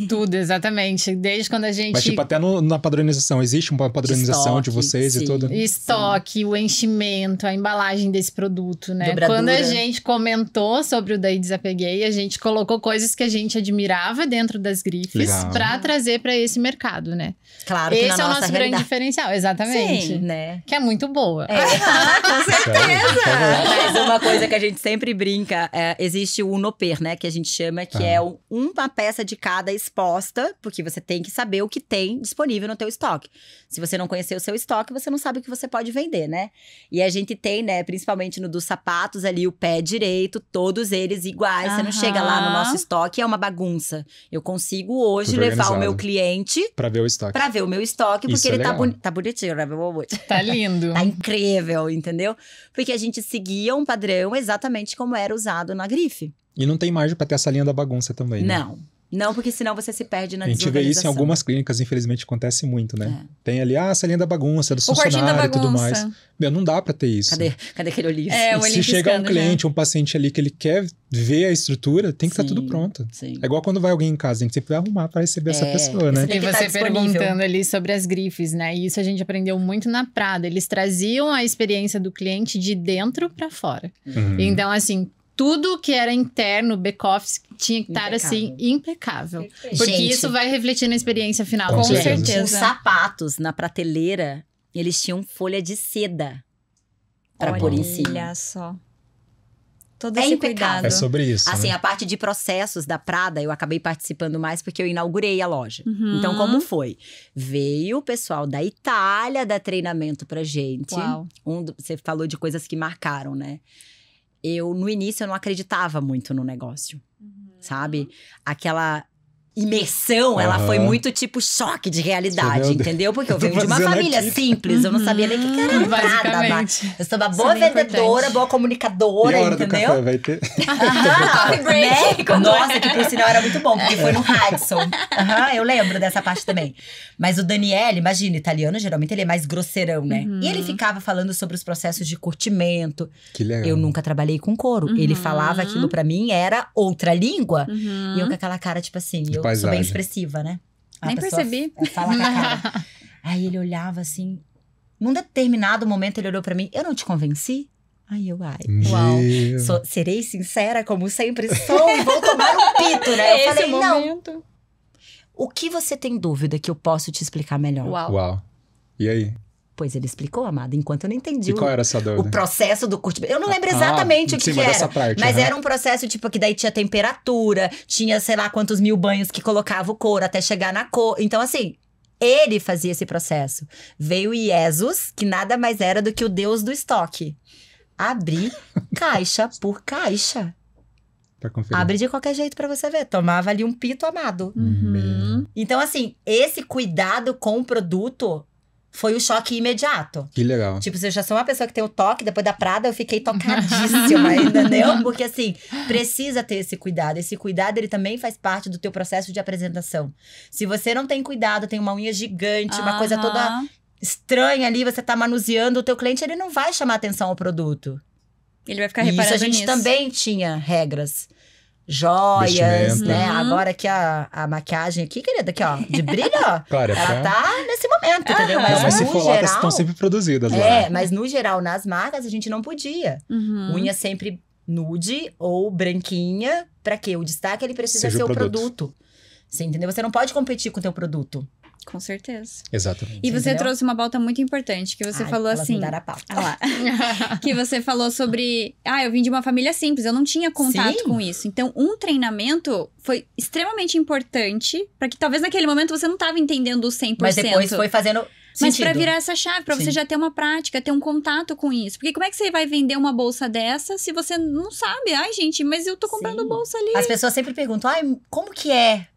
Tudo, exatamente. Desde quando a gente... Mas, tipo, até na padronização, existe uma padronização de vocês sim. e tudo? Estoque, o enchimento, a embalagem desse produto, né? Dobradura. Quando a gente comentou sobre o Daí Desapeguei, a gente colocou coisas que a gente admirava dentro das grifes Legal. pra trazer pra esse mercado, né? Claro que Esse na é o nossa nosso grande realidade. diferencial, exatamente. Sim, né? Que é muito boa. Com certeza. Mas uma coisa que a gente sempre brinca, existe o Unoper, né? Que a gente chama, que é uma peça de cada exposta, porque você tem que saber o que tem disponível no teu estoque. Se você não conhecer o seu estoque, você não sabe o que você pode vender, né? E a gente tem, né, principalmente no dos sapatos ali, o pé direito, todos eles iguais. Você não chega lá no nosso estoque, é uma bagunça. Eu consigo hoje Tudo levar o organizado. meu cliente Pra ver o estoque. pra ver o meu estoque, Isso porque é ele tá, legal. tá bonitinho, né, meu amor? Tá lindo. Tá incrível, entendeu? Porque a gente seguia um padrão exatamente como era usado na grife. E não tem margem pra ter essa linha da bagunça também, né? Não, porque senão você se perde na A gente vê isso em desorganização. algumas clínicas, infelizmente acontece muito, né? É. Tem ali, essa linha da bagunça, do O quartinho da funcionário e tudo mais. bagunça. Meu, não dá pra ter isso. Cadê aquele olhinho? É, o olhinho Se chega um piscando cliente, um paciente ali que ele quer ver a estrutura, tem que estar Sim, tudo pronto. Sim. É igual quando vai alguém em casa, a gente sempre vai arrumar pra receber essa É, pessoa, né? esse tem E que você tá disponível. perguntando ali sobre as grifes, né? E isso a gente aprendeu muito na Prada. Eles traziam a experiência do cliente de dentro pra fora. Uhum. Então, assim, tudo que era interno, back-office, tinha que estar, assim, impecável. Porque Gente, isso vai refletir na experiência final Com do cliente. certeza. os sapatos na prateleira, eles tinham folha de seda pra pôr em cima. Olha só. Todo É esse impecável. cuidado. É sobre isso, Assim, né? a parte de processos da Prada, eu acabei participando mais porque eu inaugurei a loja. Uhum. Então, como foi? Veio o pessoal da Itália dar treinamento pra gente. Uau. Você falou de coisas que marcaram, né? No início, eu não acreditava muito no negócio, sabe? Aquela imersão, ela Aham. foi muito tipo choque de realidade, Meu Deus. entendeu? Porque eu Eu tô venho de uma fazendo família aqui. simples, eu não sabia nem o que era nada. Basicamente. Eu sou uma Isso boa é bem vendedora, importante. boa E comunicadora, a hora do entendeu? café vai ter? Aham, break, né? Nossa, que por sinal era muito bom, porque foi no Hudson. Aham, eu lembro dessa parte também. Mas o Daniele, imagina, italiano, geralmente ele é mais grosseirão, né? E ele ficava falando sobre os processos de curtimento. Que legal. Eu nunca trabalhei com couro. Ele falava aquilo pra mim, era outra língua. Uhum. E eu com aquela cara, tipo assim, eu sou paisagem. bem expressiva, né? A Nem pessoa percebi. Fala com a cara. Aí ele olhava assim. Num determinado momento ele olhou pra mim, eu não te convenci? Aí eu, uau. Meu. Serei sincera, como sempre sou, vou tomar um pito, né? Eu falei, não. momento. O que você tem dúvida que eu posso te explicar melhor? Uau. Uau. E aí? Pois ele explicou, amada, enquanto eu não entendi E qual era essa o dúvida? processo do curtimento. Eu não lembro exatamente o em que cima era. dessa parte, Mas aham. era um processo, tipo, que daí tinha temperatura, tinha sei lá quantos mil banhos que colocava o couro até chegar na cor. Então, assim, ele fazia esse processo. Veio Jesus, que nada mais era do que o deus do estoque. Abri caixa por caixa. Pra conferir. Abre de qualquer jeito pra você ver. Tomava ali um pito amado. Uhum. Então, assim, esse cuidado com o produto foi o choque imediato. Que legal. Tipo, se eu já sou uma pessoa que tem o toque, depois da Prada eu fiquei tocadíssima, entendeu? Porque assim, precisa ter esse cuidado. Esse cuidado, ele também faz parte do teu processo de apresentação. Se você não tem cuidado, tem uma unha gigante, uma coisa toda Aham. estranha ali, você tá manuseando, o teu cliente, ele não vai chamar atenção ao produto. Ele vai ficar E isso reparando a gente nisso. também tinha regras. Joias, Vestimenta. né? Uhum. Agora que a maquiagem aqui, querida, aqui ó, de brilho, ó. Claro, é Ela pra... tá nesse momento, entendeu? Não, mas se no for lá, geral, estão sempre produzidas lá. É, mas no geral, nas marcas, a gente não podia. Uhum. Unha sempre nude ou branquinha. Pra quê? O destaque, ele precisa Seja ser o o produto. produto. Você entendeu? Você não pode competir com o teu produto. Com certeza. Exatamente. E você Entendeu? trouxe uma pauta muito importante, que você falou elas assim... mudaram a pauta. Ah lá. Que você falou sobre... eu vim de uma família simples, eu não tinha contato Sim. com isso. Então, um treinamento foi extremamente importante, para que talvez naquele momento você não estava entendendo o 100%. Mas depois foi fazendo Mas sentido. pra virar essa chave, pra você Sim. já ter uma prática, ter um contato com isso. Porque como é que você vai vender uma bolsa dessa se você não sabe? Ai, gente, mas eu tô comprando Sim. bolsa ali. As pessoas sempre perguntam, como que é?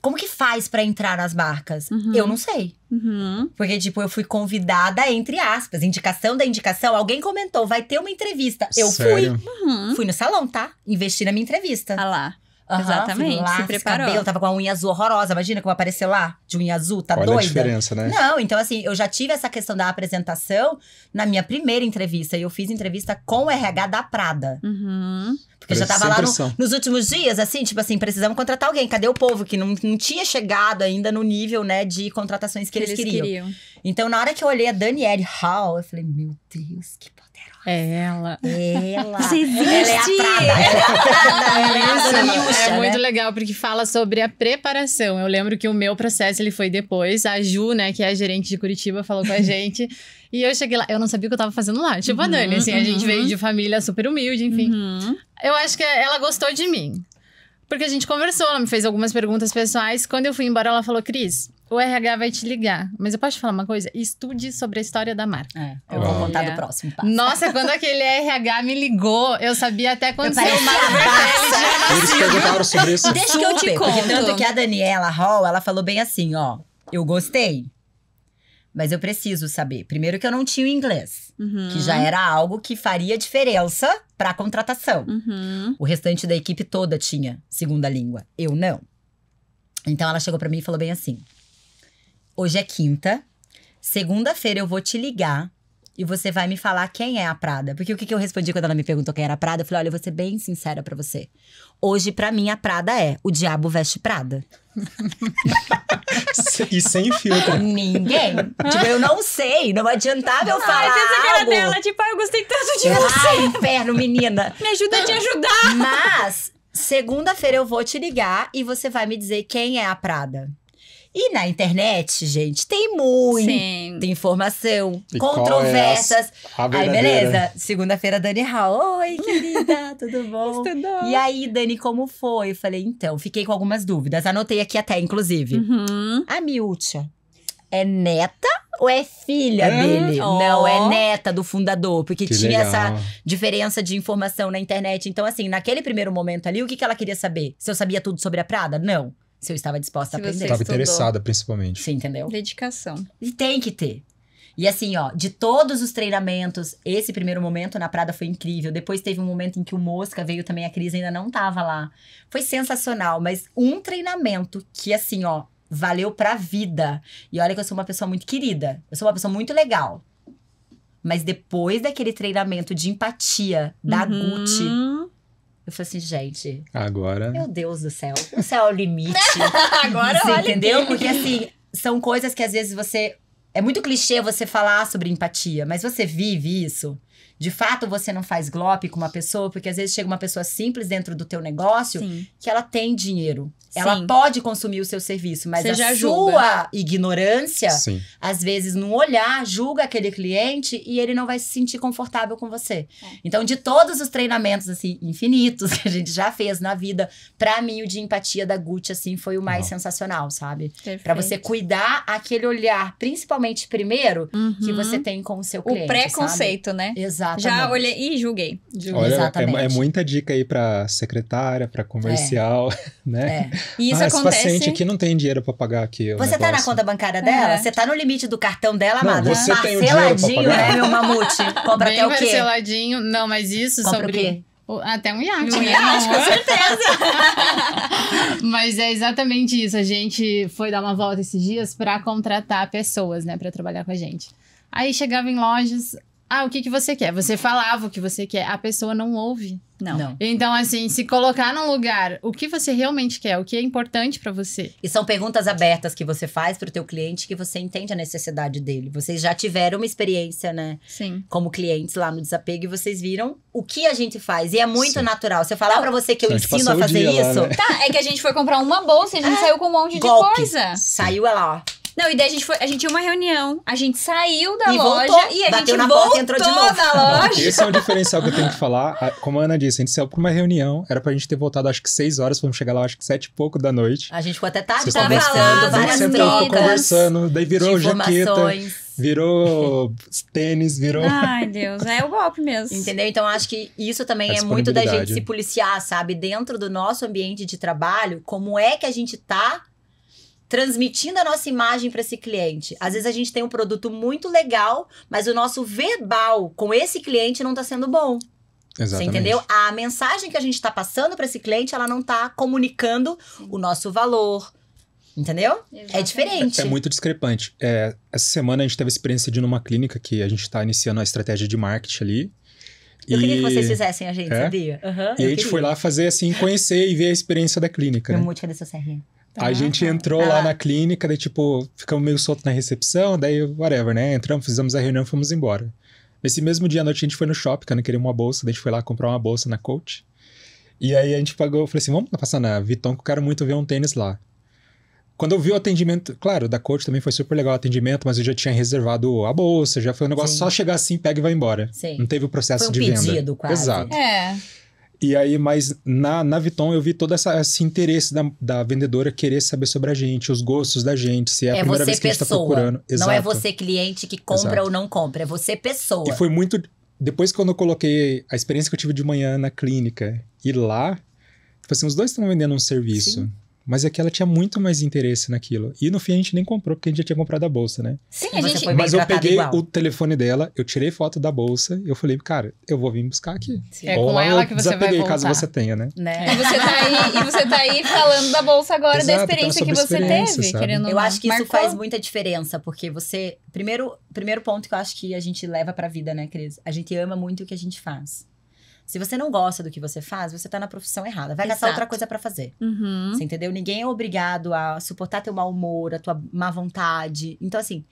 Como que faz pra entrar nas marcas? Uhum. Eu não sei. Uhum. Porque, tipo, eu fui convidada, entre aspas, indicação da indicação. Alguém comentou, vai ter uma entrevista. Eu Sério? Uhum. fui no salão, tá? Investi na minha entrevista. Ah lá. Aham, exatamente, fui lá, se fiz preparou. cabelo, tava com a unha azul horrorosa. Imagina como apareceu lá, de unha azul, tá Olha doida? a diferença, né? Não, então assim, eu já tive essa questão da apresentação na minha primeira entrevista. E eu fiz entrevista com o RH da Prada. Uhum. Porque eu já tava Sem lá pressão. nos últimos dias, assim, tipo assim, precisamos contratar alguém. Cadê o povo que não tinha chegado ainda no nível, né, de contratações que eles queriam. Então, na hora que eu olhei a Danielle Hall, eu falei, meu Deus, que poderosa. É ela. Ela. Você existe! Ela é a Prada. Ela é a Prada. Ela é a Isso, Daniucha, é né? muito legal, porque fala sobre a preparação. Eu lembro que o meu processo, ele foi depois. A Ju, né, que é a gerente de Curitiba, falou com a gente. E eu cheguei lá, eu não sabia o que eu tava fazendo lá. Tipo a Dani, assim, a gente veio de família super humilde, enfim. Uhum. Eu acho que ela gostou de mim. Porque a gente conversou, ela me fez algumas perguntas pessoais. Quando eu fui embora, ela falou, Cris, o RH vai te ligar. Mas eu posso te falar uma coisa? Estude sobre a história da marca. Eu vou Olha. contar do próximo passo. Nossa, quando aquele RH me ligou, eu sabia até quando Eu parecia Eles perguntaram sobre isso. Deixa que eu te Super, porque conto. tanto que a Daniela Hall, ela falou bem assim, ó. Eu gostei, mas eu preciso saber. Primeiro que eu não tinha o inglês. Uhum. Que já era algo que faria diferença pra contratação. Uhum. O restante da equipe toda tinha segunda língua. Eu não. Então ela chegou pra mim e falou bem assim. Hoje é quinta. Segunda-feira eu vou te ligar. E você vai me falar quem é a Prada. Porque o que eu respondi quando ela me perguntou quem era a Prada? Eu falei, olha, eu vou ser bem sincera pra você. Hoje, pra mim, a Prada é o diabo veste Prada. E sem filtro. Ninguém. Tipo, eu não sei. Não adiantava eu falar Pensei que era algo. dela, tipo, eu gostei tanto de você. Ai, inferno, menina. Me ajuda a te ajudar. Mas, segunda-feira eu vou te ligar e você vai me dizer quem é a Prada. E na internet, gente, tem muita Sim. informação, E qual controvérsias. A Aí, verdadeira. beleza. Segunda-feira, Dani Hall. Oi, querida, tudo bom? Estudou. E aí, Dani, como foi? Eu falei, então, fiquei com algumas dúvidas. Anotei aqui até, inclusive. Uhum. A Miúcha é neta ou é filha dele? Ó. Não, é neta do fundador. Porque Que tinha legal. essa diferença de informação na internet. Então, assim, naquele primeiro momento ali, o que ela queria saber? Se eu sabia tudo sobre a Prada? Não. Se eu estava disposta a Se você aprender. Tava estudou. interessada, principalmente. Você entendeu? Dedicação. E tem que ter. E assim, ó, de todos os treinamentos, esse primeiro momento na Prada foi incrível. Depois teve um momento em que o Mosca veio também, a Cris ainda não tava lá. Foi sensacional, mas um treinamento que assim, ó, valeu pra vida. E olha que eu sou uma pessoa muito querida. Eu sou uma pessoa muito legal. Mas depois daquele treinamento de empatia da Gucci, eu falei assim, gente, Agora. meu Deus do céu. O céu é o limite. Agora Você olha entendeu? aqui. Porque assim, são coisas que às vezes você... É muito clichê você falar sobre empatia, mas você vive isso. De fato, você não faz glop com uma pessoa, porque às vezes chega uma pessoa simples dentro do teu negócio Sim. que ela tem dinheiro. Sim. Ela pode consumir o seu serviço, mas Você já a julga. sua ignorância, Sim. às vezes, no olhar, julga aquele cliente e ele não vai se sentir confortável com você. Então, de todos os treinamentos, assim, infinitos que a gente já fez na vida, pra mim, o de empatia da Gucci, assim, foi o mais Uau. sensacional, sabe? Perfeito. Pra você cuidar aquele olhar, principalmente primeiro, que você tem com o seu cliente, O preconceito, né? sabe? Exatamente. Já olhei e julguei. Olha, Exatamente. é muita dica aí pra secretária, pra comercial, né? É. E isso Esse acontece. paciente aqui não tem dinheiro pra pagar aqui. o Você tá na negócio. conta bancária dela? É. Você tá no limite do cartão dela, Não, amada? você tem o dinheiro pra Parceladinho, pagar? né, meu mamute? Compra Bem até o quê? parceladinho. Não, mas isso Compra sobre... o quê? Até um iate, Um né? iate, com certeza. Mas é exatamente isso. A gente foi dar uma volta esses dias pra contratar pessoas, né? Pra trabalhar com a gente. Aí chegava em lojas... Ah, o que que você quer? Você falava o que você quer. A pessoa não ouve. Não. Então, assim, se colocar num lugar, o que você realmente quer, o que é importante pra você. E são perguntas abertas que você faz pro teu cliente que você entende a necessidade dele. Vocês já tiveram uma experiência, né? Sim. Como clientes lá no Desapego e vocês viram o que a gente faz. E é muito Sim. natural. Se eu falar pra você que eu A gente ensino passou a o fazer dia lá, isso, né? Tá, é que a gente foi comprar uma bolsa e a gente saiu com um monte de golpe. coisa. Saiu ela, ó. Não, e daí a gente tinha uma reunião, a gente saiu da E loja voltou, e a bateu gente na voltou porta e entrou de novo. da loja. Esse é um diferencial que eu tenho que falar. Como a Ana disse, a gente saiu pra uma reunião, era pra gente ter voltado acho que 6 horas, vamos chegar lá acho que 7 e pouco da noite. A gente ficou até tarde Vocês estavam conversando, lá, a gente várias sentou, ficou trocas conversando, daí virou de jaqueta, informações. virou tênis, virou... Ai, Deus, é o golpe mesmo. Entendeu? Então, acho que isso também A é muito da gente disponibilidade. se policiar, sabe? Dentro do nosso ambiente de trabalho, como é que a gente tá transmitindo a nossa imagem para esse cliente. Às vezes a gente tem um produto muito legal, mas o nosso verbal com esse cliente não tá sendo bom. Você Exatamente. entendeu? A mensagem que a gente tá passando para esse cliente, ela não tá comunicando o nosso valor. Entendeu? É Exatamente. diferente. É muito discrepante. Essa semana a gente teve a experiência de ir numa clínica que a gente está iniciando a estratégia de marketing ali. Eu queria que vocês fizessem a gente, sabia? E a gente foi lá fazer assim, conhecer e ver a experiência da clínica, Meu né? mute, cadê seu serrinho? A gente entrou lá na clínica, daí tipo, ficamos meio solto na recepção, daí whatever, né? Entramos, fizemos a reunião e fomos embora. Nesse mesmo dia à noite a gente foi no shopping, que eu não queria uma bolsa, daí a gente foi lá comprar uma bolsa na Coach. E aí a gente pagou, eu falei assim, vamos passar na Vuitton que eu quero muito ver um tênis lá. Quando eu vi o atendimento, claro, da Coach também foi super legal o atendimento, mas eu já tinha reservado a bolsa, já foi um negócio só chegar assim, pega e vai embora. Sim. Não teve o processo Foi um de venda. pedido, quase. Exato. E aí, mas na Vuitton eu vi todo esse interesse da vendedora querer saber sobre a gente, os gostos da gente, se é a primeira vez que a gente tá procurando. Não é você cliente que compra ou não compra, é você pessoa. E foi muito... Depois quando eu coloquei a experiência que eu tive de manhã na clínica e lá, tipo assim, os dois estão vendendo um serviço. Sim. Mas é que ela tinha muito mais interesse naquilo. E no fim a gente nem comprou, porque a gente já tinha comprado a bolsa, né? Sim, E a você gente... foi bem Mas eu tratada peguei igual. o telefone dela, eu tirei foto da bolsa e eu falei, cara, eu vou vir buscar aqui. É Ou com lá ela eu que você vai desapeguei, voltar. caso você tenha, né? Né? E você tá aí falando da bolsa agora, da Exato, experiência que então, você sobre experiência, teve, sabe? querendo ou Eu não. acho que isso Marcou. faz muita diferença, porque você... Primeiro ponto que eu acho que a gente leva pra vida, né, Cris? A gente ama muito o que a gente faz. Se você não gosta do que você faz, você tá na profissão errada. Vai caçar Exato. outra coisa pra fazer. Uhum. Você entendeu? Ninguém é obrigado a suportar teu mau humor, a tua má vontade. Então, assim,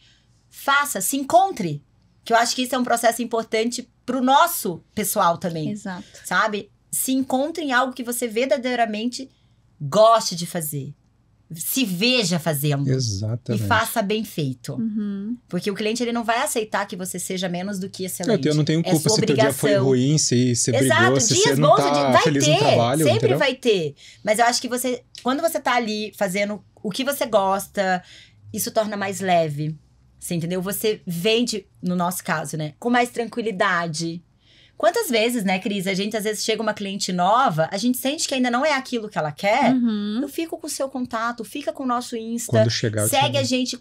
faça, se encontre. Que eu acho que isso é um processo importante pro nosso pessoal também. Exato. Sabe? Se encontre em algo que você verdadeiramente goste de fazer. Se veja fazendo. Exatamente. E faça bem feito. Uhum. Porque o cliente ele não vai aceitar que você seja menos do que excelente. Eu não tenho culpa sua se teu dia foi obrigação. ruim, se você Exato, brigou, se dias você não bons, tá vai feliz ter, no trabalho, sempre entendeu? vai ter. Mas eu acho que você, quando você tá ali fazendo o que você gosta, isso torna mais leve. Você entendeu? Você vende, no nosso caso, né, com mais tranquilidade. Quantas vezes, né, Cris, a gente às vezes chega uma cliente nova, a gente sente que ainda não é aquilo que ela quer. Uhum. Eu fico com o seu contato, fica com o nosso Insta. Quando chegar, eu te Segue a aviso. gente.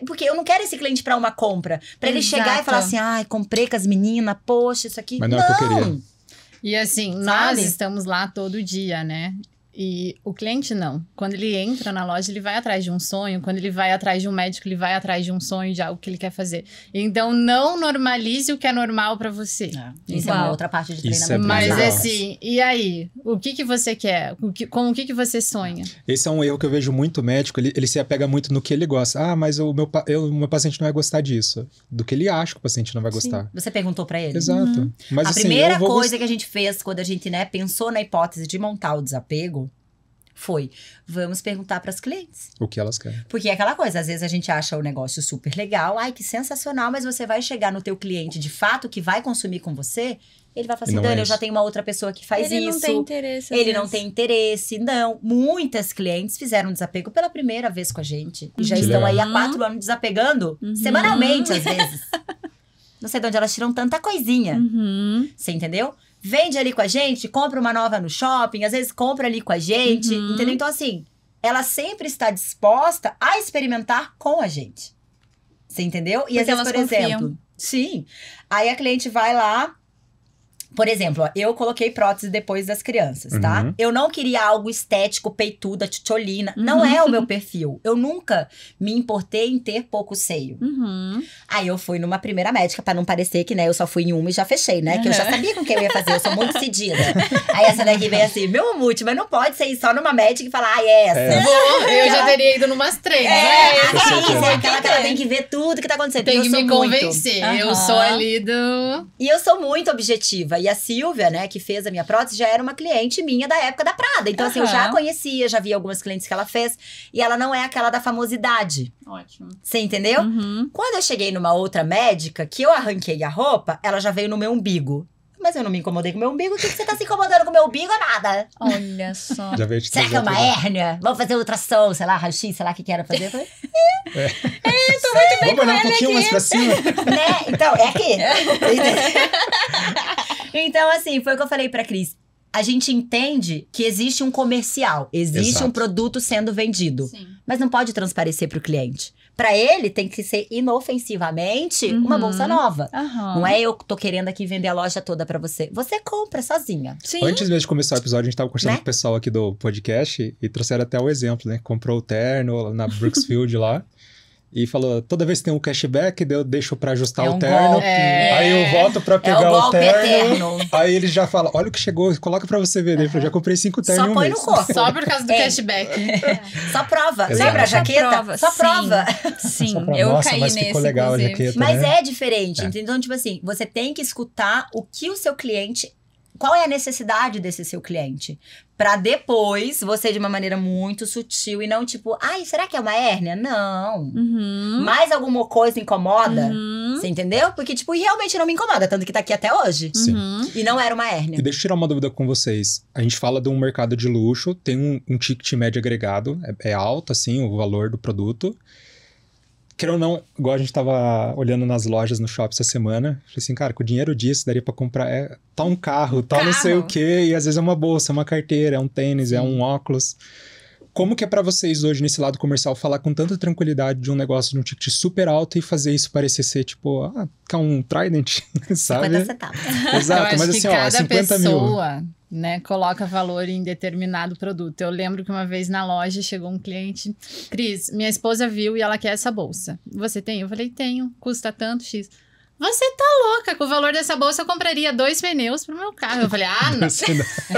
Porque eu não quero esse cliente pra uma compra. Pra ele Exato. chegar e falar assim, ai, comprei com as meninas, poxa, isso aqui. Mas não é o que eu queria. E assim, nós Sabe? estamos lá todo dia, né? E o cliente não. Quando ele entra na loja, ele vai atrás de um sonho. Quando ele vai atrás de um médico, ele vai atrás de um sonho, de algo que ele quer fazer. Então, não normalize o que é normal pra você. Isso é uma outra parte de Isso treinamento. é Mas legal. assim, e aí? O que você quer? Com o que você sonha? Esse é um erro que eu vejo muito médico, ele se apega muito no que ele gosta. Ah, mas o meu paciente não vai gostar disso. Do que ele acha que o paciente não vai gostar. Você perguntou pra ele? Exato. Mas A assim, primeira eu vou coisa que a gente fez quando a gente, né, pensou na hipótese de montar o desapego foi, vamos perguntar pras clientes. o que elas querem. Porque é aquela coisa, às vezes a gente acha o negócio super legal, ai, que sensacional, mas você vai chegar no teu cliente de fato que vai consumir com você, ele vai falar assim, Não Dani, é eu já isso. tenho uma outra pessoa que faz Ele isso. não tem interesse. às Ele não vezes. tem interesse, não. Muitas clientes fizeram desapego pela primeira vez com a gente. E já Que estão aí há legal. 4 anos desapegando, Uhum. semanalmente, às vezes. Não sei de onde elas tiram tanta coisinha. Uhum. Você entendeu? Vende ali com a gente, compra uma nova no shopping, às vezes compra ali com a gente, Uhum. entendeu? Então, assim, ela sempre está disposta a experimentar com a gente. Você entendeu? E às Porque vezes, elas por confiam. exemplo, sim. Aí a cliente vai lá. Por exemplo, ó, eu coloquei prótese depois das crianças, tá? Uhum. Eu não queria algo estético, peituda, tcholina. Não é o meu perfil. Eu nunca me importei em ter pouco seio. Uhum. Aí eu fui numa primeira médica, pra não parecer que, né, eu só fui em uma e já fechei, né? Que eu já sabia com quem eu ia fazer, eu sou muito decidida. Aí essa daqui veio assim, meu amute, mas não pode ser ir só numa médica e falar, ai, é essa. Eu já teria ido numas 3, né? A Cris é aquela que ela tem que ver tudo que tá acontecendo. Tem Eu que sou me convencer. Aham. Eu sou ali do... E eu sou muito objetiva. E a Silvia, né, que fez a minha prótese, já era uma cliente minha da época da Prada. Então, assim, eu já a conhecia, já vi algumas clientes que ela fez. E ela não é aquela da famosidade. Ótimo. Você entendeu? Uhum. Quando eu cheguei numa outra médica, que eu arranquei a roupa, ela já veio no meu umbigo. Mas eu não me incomodei com o meu umbigo. O que você tá se incomodando com o meu umbigo? Nada. Olha só. Já veio te Será que é trazer uma outra- hérnia? Vamos fazer ultrassom, sei lá, raio-x, sei lá o que era fazer. Eu falei, Vamos olhar um pouquinho mais pra cima. né? Então, é aqui. Então, assim, foi o que eu falei pra Cris. A gente entende que existe um comercial, existe Exato. um produto sendo vendido, Sim. mas não pode transparecer pro cliente. Pra ele, tem que ser inofensivamente uma bolsa nova. Aham. Não é eu que tô querendo aqui vender a loja toda pra você. Você compra sozinha. Sim. Antes mesmo de começar o episódio, a gente tava conversando Né? com o pessoal aqui do podcast e trouxeram até o exemplo, né? Comprou o terno na Brooksfield lá e falou, toda vez que tem um cashback, eu deixo pra ajustar É o um terno. golpe. Aí eu volto pra É o pegar o golpe terno. eterno. Aí ele já fala, olha o que chegou, coloca pra você ver. Ele falou, já comprei 5 ternos Só em um põe mês. no corpo. Só por causa do É. cashback. Só prova. Exato. Lembra a Só jaqueta? prova, Só sim. prova. Sim, Só pra- eu Nossa, caí mas nesse, ficou legal a inclusive. jaqueta. Mas né? é diferente, É. entendeu? Então, tipo assim, você tem que escutar o que o seu cliente... Qual é a necessidade desse seu cliente? Pra depois, você de uma maneira muito sutil e não tipo... Ai, será que é uma hérnia? Não. Uhum. Mais alguma coisa incomoda? Uhum. Você entendeu? Porque, tipo, realmente não me incomoda. Tanto que tá aqui até hoje. Sim. Uhum. E não era uma hérnia. E deixa eu tirar uma dúvida com vocês. A gente fala de um mercado de luxo, tem um ticket médio agregado, é alto, assim, o valor do produto. Queira ou não, igual a gente tava olhando nas lojas no shopping essa semana, falei assim, cara, com o dinheiro disso daria pra comprar tá um carro, tá não sei o quê, e às vezes é uma bolsa, é uma carteira, é um tênis, é um óculos. Como que é pra vocês hoje, nesse lado comercial, falar com tanta tranquilidade de um negócio de um ticket super alto e fazer isso parecer ser, tipo, que é um Trident, sabe? 50 centavos. Exato, Eu acho mas que assim, ó, cada 50 mil. pessoa, né, coloca valor em determinado produto. Eu lembro que uma vez na loja chegou um cliente, Cris, minha esposa viu e ela quer essa bolsa. Você tem? Eu falei, tenho. Custa tanto, X. Você tá louca? Com o valor dessa bolsa eu compraria 2 pneus pro meu carro. Eu falei,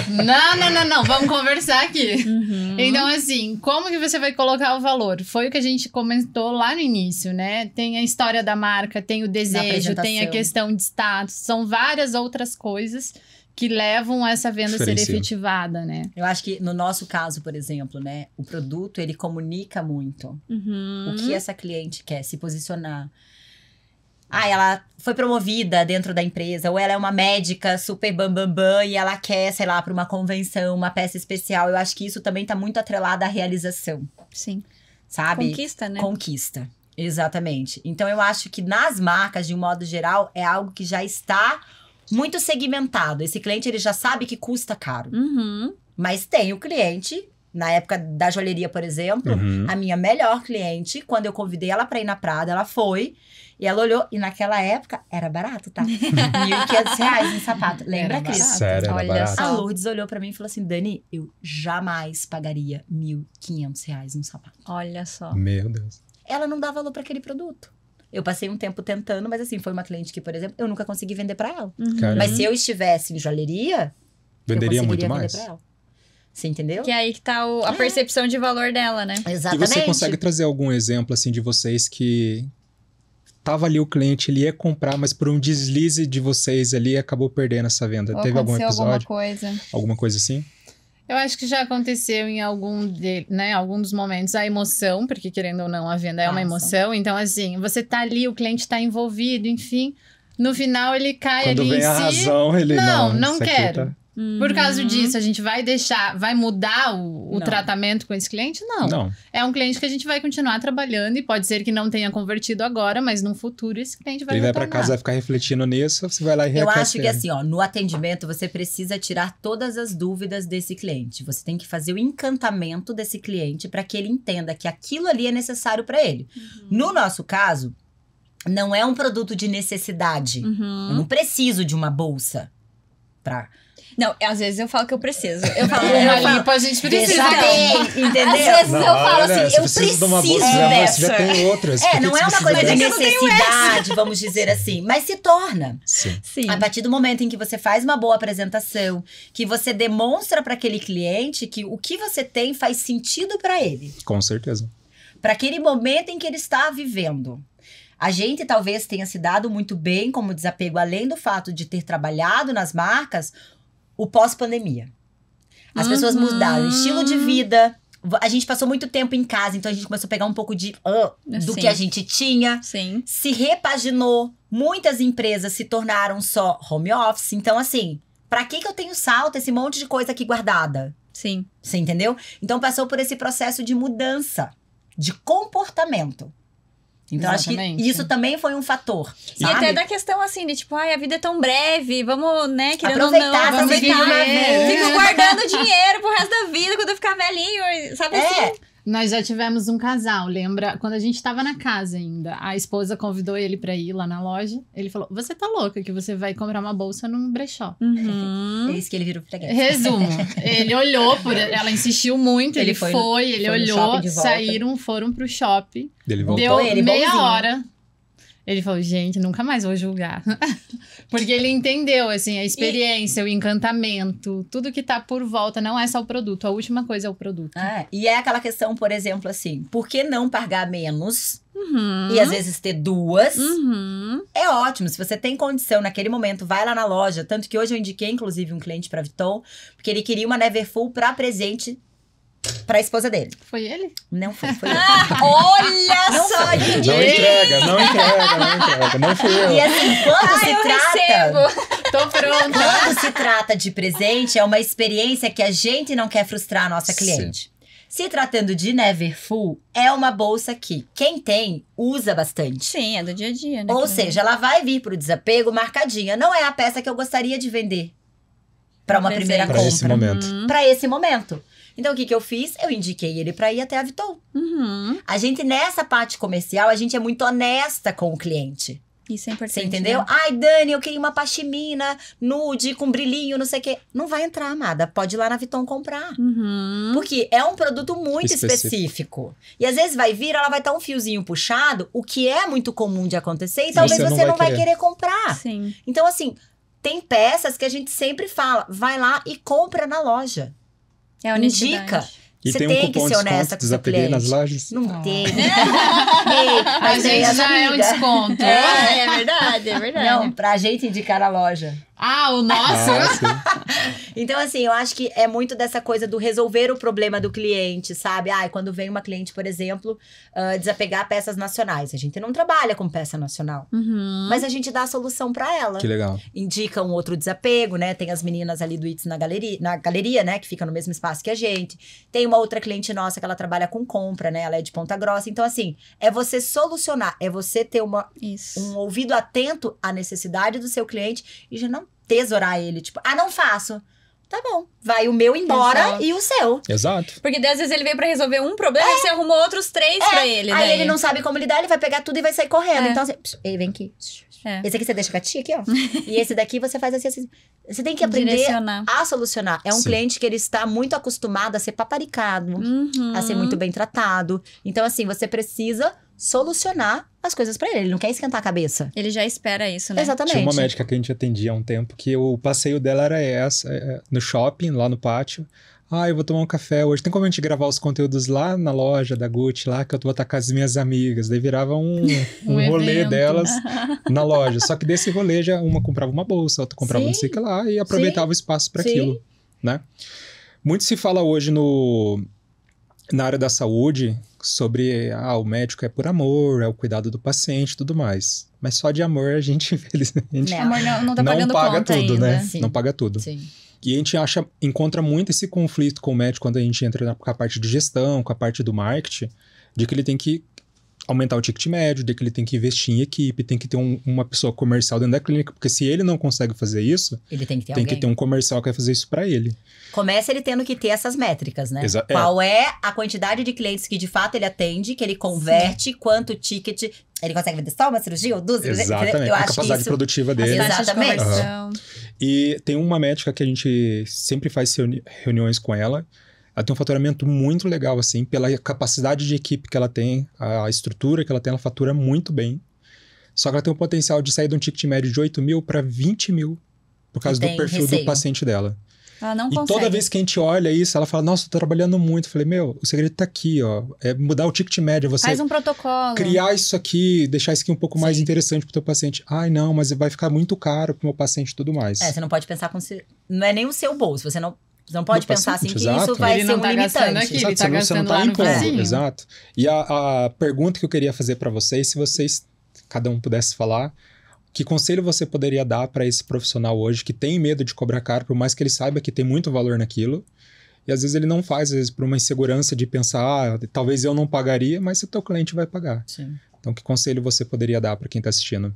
não. não. Vamos conversar aqui. Uhum. Então, assim, como que você vai colocar o valor? Foi o que a gente comentou lá no início, né? Tem a história da marca, tem o desejo, tem a apresentação. questão de status. São várias outras coisas que levam a essa venda a ser Diferencia. efetivada, né? Eu acho que no nosso caso, por exemplo, né? O produto, ele comunica muito. Uhum. O que essa cliente quer se posicionar. Ah, ela foi promovida dentro da empresa, ou ela é uma médica super bam e ela quer, sei lá, para uma convenção, uma peça especial. Eu acho que isso também tá muito atrelado à realização, Sim. sabe? Conquista, né? Conquista. Exatamente. Então eu acho que nas marcas, de um modo geral, é algo que já está muito segmentado. Esse cliente, ele já sabe que custa caro. Uhum. Mas tem o cliente, na época da joalheria, por exemplo, Uhum. a minha melhor cliente, quando eu convidei ela pra ir na Prada, ela foi e ela olhou. E naquela época, era barato, tá? R$1.500 um sapato. Lembra, Era Cris? barato. Sério, era Olha barato. só. A Lourdes olhou pra mim e falou assim, Dani, eu jamais pagaria R$1.500 um sapato. Olha só. Meu Deus. Ela não dá valor pra aquele produto. Eu passei um tempo tentando, mas assim, foi uma cliente que, por exemplo, eu nunca consegui vender pra ela. Uhum. Cara, Mas se eu estivesse em joalheria, venderia eu muito conseguiria mais. vender pra ela. Você entendeu? Que é aí que tá a percepção de valor dela, né? E Exatamente. você consegue trazer algum exemplo, assim, de vocês que tava ali o cliente, ele ia comprar, mas por um deslize de vocês ali, acabou perdendo essa venda. Ou Teve algum aconteceu alguma episódio? coisa. Alguma coisa assim? Eu acho que já aconteceu em algum dos momentos a emoção, porque querendo ou não, a venda é uma Passa. emoção. Então, assim, você tá ali, o cliente tá envolvido, enfim. No final, ele cai Quando ali vem em a si. razão, ele Não isso aqui quero. tá- Por causa Uhum. disso, a gente vai mudar o Não. tratamento com esse cliente? Não. Não. É um cliente que a gente vai continuar trabalhando e pode ser que não tenha convertido agora, mas no futuro esse cliente vai Ele vai pra retornar. casa, vai ficar refletindo nisso, você vai lá e Eu reaquece acho que ele. assim, ó, no atendimento você precisa tirar todas as dúvidas desse cliente. Você tem que fazer o encantamento desse cliente para que ele entenda que aquilo ali é necessário para ele. No nosso caso, não é um produto de necessidade. Uhum. Eu não preciso de uma bolsa para Não, às vezes eu falo que eu preciso. Eu falo, É, eu Uma falo lipo a gente precisa. Veja bem, entendeu? Às vezes Não, eu falo olha, assim, você eu precisa de uma bolsa, preciso você já dessa. tem outras. por que Não que é você uma precisa coisa de dessa? necessidade, vamos dizer assim, mas se torna. Sim. Sim. A partir do momento em que você faz uma boa apresentação, que você demonstra para aquele cliente que o que você tem faz sentido para ele. Com certeza. para aquele momento em que ele está vivendo. A gente talvez tenha se dado muito bem como desapego, além do fato de ter trabalhado nas marcas, o pós-pandemia. As pessoas mudaram o estilo de vida. A gente passou muito tempo em casa, então a gente começou a pegar um pouco do que a gente tinha. Sim. Se repaginou. Muitas empresas se tornaram só home office. Então, assim, pra que eu tenho salto, esse monte de coisa aqui guardada? Sim. Você entendeu? Então, passou por esse processo de mudança, de comportamento. Então, Exatamente. acho que isso também foi um fator. E sabe? até da questão assim, de tipo, ai, a vida é tão breve, vamos, né, querendo Aproveitar, ou não, vamos fazer viver. uma vez. Fico guardando dinheiro pro resto da vida quando eu ficar velhinho, sabe assim? Nós já tivemos um casal, lembra? Quando a gente tava na casa ainda, a esposa convidou ele pra ir lá na loja. Ele falou, você tá louca que você vai comprar uma bolsa num brechó. É isso que ele virou freguês. Resumo, ele olhou, ela insistiu muito, ele foi, ele foi no olhou, shopping de volta. saíram, foram pro shopping. Ele voltou. Deu ele meia bonzinho. hora. Ele falou, gente, nunca mais vou julgar. Porque ele entendeu, assim, a experiência, o encantamento, tudo que tá por volta, não é só o produto. A última coisa é o produto. E é aquela questão, por exemplo, assim, por que não pagar menos Uhum. e às vezes ter duas? Uhum. É ótimo, se você tem condição naquele momento, vai lá na loja. Tanto que hoje eu indiquei, inclusive, um cliente pra Vuitton, porque ele queria uma Neverfull pra presente pra esposa dele. Foi ele? Não foi ele. Olha Não só, foi. gente! Não entrega, não entrega, não entrega. Não fui eu. E assim, quando se Eu trata... recebo! Tô pronta. Quando se trata de presente, é uma experiência que a gente não quer frustrar a nossa cliente. Se tratando de Neverfull, é uma bolsa que quem tem, usa bastante. Sim, é do dia a dia, né? Ou seja, ela vai vir pro desapego marcadinha. Não é a peça que eu gostaria de vender para uma Presente. primeira Pra compra. esse momento. Pra esse momento. Então, o que eu fiz? Eu indiquei ele pra ir até a Vuitton. Uhum. A gente, nessa parte comercial, a gente é muito honesta com o cliente. Isso é importante. Você entendeu? Né? Ai, Dani, eu queria uma pashmina nude com brilhinho, não sei o quê. Não vai entrar, amada. Pode ir lá na Vuitton comprar. Uhum. Porque é um produto muito Específico. específico. E às vezes vai vir, ela vai estar um fiozinho puxado, o que é muito comum de acontecer, e talvez você você não não vai vai querer comprar. Sim. Então, assim, tem peças que a gente sempre fala, vai lá e compra na loja. É a honestidade. Indica. E Você tem tem um que cupom ser de honesta desconto, com o seu desapeguei nas cliente. lojas. Não tem. A Mas tem gente as já é um amigas. desconto. É verdade, é verdade. Não, pra gente indicar a loja. Ah, o nosso? Então, assim, eu acho que é muito dessa coisa do resolver o problema do cliente, sabe? Ai, quando vem uma cliente, por exemplo, desapegar peças nacionais. A gente não trabalha com peça nacional. Uhum. Mas a gente dá a solução pra ela. Que legal. Indica um outro desapego, né? Tem as meninas ali do It's na galeria, né? Que fica no mesmo espaço que a gente. Tem uma outra cliente nossa que ela trabalha com compra, né? Ela é de Ponta Grossa. Então, assim, é você solucionar. É você ter Isso. um ouvido atento à necessidade do seu cliente e já não tesourar ele. Tipo, não faço. Tá bom. Vai o meu embora Exato. e o seu. Exato. Porque às vezes ele veio pra resolver um problema e você arrumou outros 3 pra ele. Aí daí. ele não sabe como lidar, ele vai pegar tudo e vai sair correndo. É. Então, assim, ei, vem aqui. É. Esse aqui você deixa com a tia aqui, ó. E esse daqui você faz assim, assim. Você tem que aprender Direcionar. a solucionar. É um Sim. cliente que ele está muito acostumado a ser paparicado, Uhum. a ser muito bem tratado. Então, assim, você precisa solucionar as coisas pra ele. Ele não quer esquentar a cabeça. Ele já espera isso, né? Exatamente. Tinha uma médica que a gente atendia há um tempo que o passeio dela era no shopping, lá no pátio. Eu vou tomar um café hoje. Tem como a gente gravar os conteúdos lá na loja da Gucci, lá que eu vou estar com as minhas amigas. Daí virava um rolê evento. delas na loja. Só que desse rolê já uma comprava uma bolsa, outra comprava Sim. não sei o que lá e aproveitava o espaço para Sim. aquilo, né? Muito se fala hoje na área da saúde sobre o médico é por amor, é o cuidado do paciente e tudo mais. Mas só de amor a gente, infelizmente, Não. Amor, não tá não pagando paga conta tudo, ainda. né? Sim. Não paga tudo. Sim. E a gente encontra muito esse conflito com o médico quando a gente entra com a parte de gestão, com a parte do marketing, de que ele tem que aumentar o ticket médio, de que ele tem que investir em equipe, tem que ter uma pessoa comercial dentro da clínica, porque se ele não consegue fazer isso, Ele tem que ter tem alguém. que ter um comercial que vai fazer isso pra ele. Começa ele tendo que ter essas métricas, né? Exa- Qual é a quantidade de clientes que de fato ele atende, que ele converte, quanto ticket... Ele consegue vender só uma cirurgia ou duas? Exatamente, Eu a acho capacidade que isso... produtiva As dele. taxas de Exatamente. conversão. E tem uma médica que a gente sempre faz reuniões com ela. Ela tem um faturamento muito legal, assim, pela capacidade de equipe que ela tem, a estrutura que ela tem, ela fatura muito bem. Só que ela tem o potencial de sair de um ticket médio de 8 mil para 20 mil, por causa do tem perfil receio. do paciente dela. Ela não E consegue. toda vez que a gente olha isso, ela fala, nossa, tô trabalhando muito. Eu falei, meu, o segredo tá aqui, ó. É mudar o ticket médio, você Faz um protocolo. criar isso aqui, deixar isso aqui um pouco mais interessante pro teu paciente. Ai, não, mas vai ficar muito caro pro meu paciente e tudo mais. Você não pode pensar não é nem o seu bolso, você não pode Do pensar paciente, assim que exato. isso vai Ele ser não um tá gastando limitante. aqui. Ele tá Você não gastando tá lá no impondo, vizinho. exato. E a pergunta que eu queria fazer pra vocês, se vocês, cada um pudesse falar, que conselho você poderia dar pra esse profissional hoje que tem medo de cobrar caro, por mais que ele saiba que tem muito valor naquilo, e às vezes ele não faz, às vezes por uma insegurança de pensar, talvez eu não pagaria, mas o teu cliente vai pagar. Sim. Então, que conselho você poderia dar pra quem tá assistindo?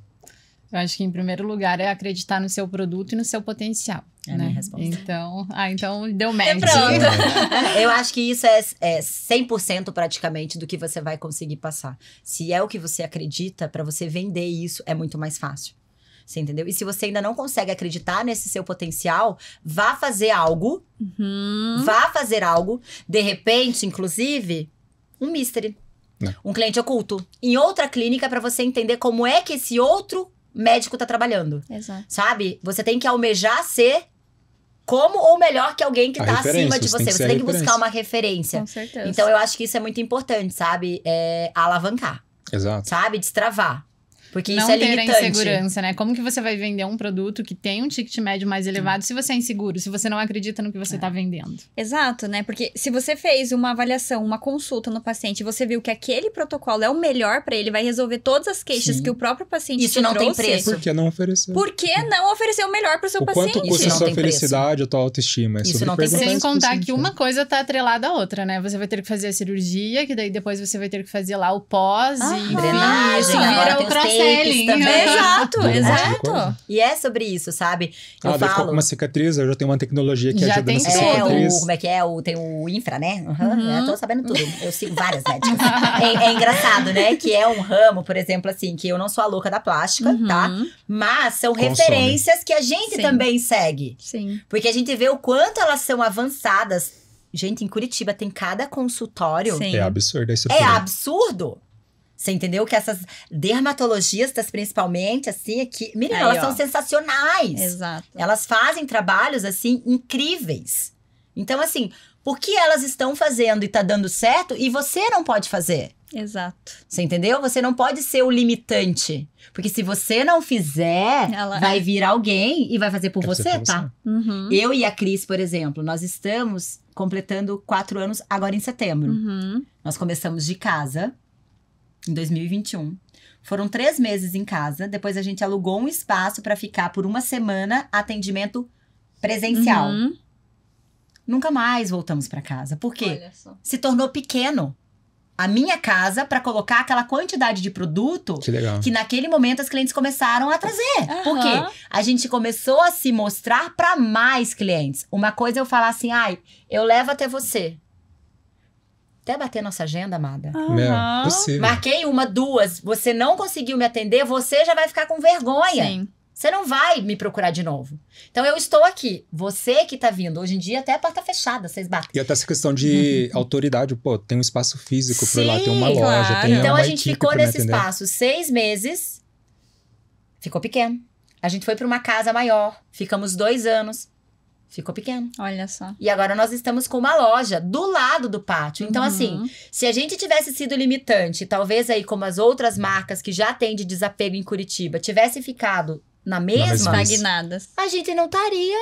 Eu acho que, em primeiro lugar, é acreditar no seu produto e no seu potencial. É a minha resposta. Então deu match. pronto. Eu acho que isso é 100% praticamente do que você vai conseguir passar. Se é o que você acredita, pra você vender isso é muito mais fácil. Você entendeu? E se você ainda não consegue acreditar nesse seu potencial, vá fazer algo. Vá fazer algo. De repente, inclusive, um mystery. Um cliente oculto. Em outra clínica pra você entender como é que esse outro médico tá trabalhando. Exato. Sabe? Você tem que almejar ser como ou melhor que alguém que A tá referência, acima de você tem que você. ser Você a tem que buscar referência. uma referência. Com certeza. Então eu acho que isso é muito importante, sabe? É alavancar, Exato. sabe? Destravar. Porque Não isso é ter a limitante. insegurança, né? Como que você vai vender um produto que tem um ticket médio mais elevado se você é inseguro, se você não acredita no que você tá vendendo? Exato, né? Porque se você fez uma avaliação, uma consulta no paciente e você viu que aquele protocolo é o melhor pra ele, vai resolver todas as queixas Sim. que o próprio paciente Isso te não tem trouxe, preço. Por que não oferecer? Por que não oferecer o melhor pro seu O paciente? quanto custa a Isso sua não tem preço. felicidade, a tua autoestima? É Isso sobre não tem perguntar Sem isso pro contar paciente, que né? uma coisa tá atrelada à outra, né? Você vai ter que fazer a cirurgia, que daí depois você vai ter que fazer lá o pós e Drenagem, isso agora vira tem o os takes cross-selling. também. Exato, Tudo um monte de exato. coisa. E é sobre isso, sabe? Eu Daí ficou com falo. uma cicatriz, eu já tenho uma tecnologia que Já ajuda tem nessa tudo. cicatriz. Como é que é? Tem o infra, né? Eu tô sabendo tudo. Eu sigo várias médicas. É engraçado, né? Que é um ramo, por exemplo, assim, que eu não sou a louca da plástica, tá? Mas são Consome. referências que a gente Sim. também segue. Sim. Porque a gente vê o quanto elas são avançadas. Gente, em Curitiba tem cada consultório. Sim. É absurdo a É estrutura. absurdo. Você entendeu? Que essas dermatologistas, principalmente, assim, aqui... Menina, Aí, elas ó. são sensacionais. Exato. Elas fazem trabalhos, assim, incríveis. Então, assim, por que elas estão fazendo e tá dando certo e você não pode fazer? Exato. Você entendeu? Você não pode ser o limitante. Porque se você não fizer, vai vir alguém e vai fazer por Vai fazer você, por tá? Uhum. Eu e a Cris, por exemplo, nós estamos completando 4 anos agora em setembro. Uhum. Nós começamos de casa em 2021. Foram 3 meses em casa. Depois a gente alugou um espaço para ficar por 1 semana atendimento presencial. Uhum. Nunca mais voltamos para casa. Por quê? Olha só. Se tornou pequeno. A minha casa para colocar aquela quantidade de produto Que legal. que naquele momento as clientes começaram a trazer. Por Aham. quê? A gente começou a se mostrar para mais clientes. Uma coisa é eu falar assim, ai, eu levo até você. Até bater nossa agenda, amada. Meu, Aham. possível. Marquei 1, 2, você não conseguiu me atender, você já vai ficar com vergonha. Sim. Você não vai me procurar de novo. Então eu estou aqui. Você que tá vindo. Hoje em dia até a porta fechada, vocês batem. E até essa questão de autoridade, pô, tem um espaço físico por lá, tem uma Sim, loja, claro. tem Então uma a gente equipe ficou pra me nesse atender. espaço 6 meses. Ficou pequeno. A gente foi para uma casa maior. Ficamos 2 anos. Ficou pequeno. Olha só. E agora nós estamos com uma loja do lado do pátio. Então, assim, se a gente tivesse sido limitante, talvez aí como as outras marcas que já têm de desapego em Curitiba, tivesse ficado na mesma, mesma. Estagnadas. a gente não estaria.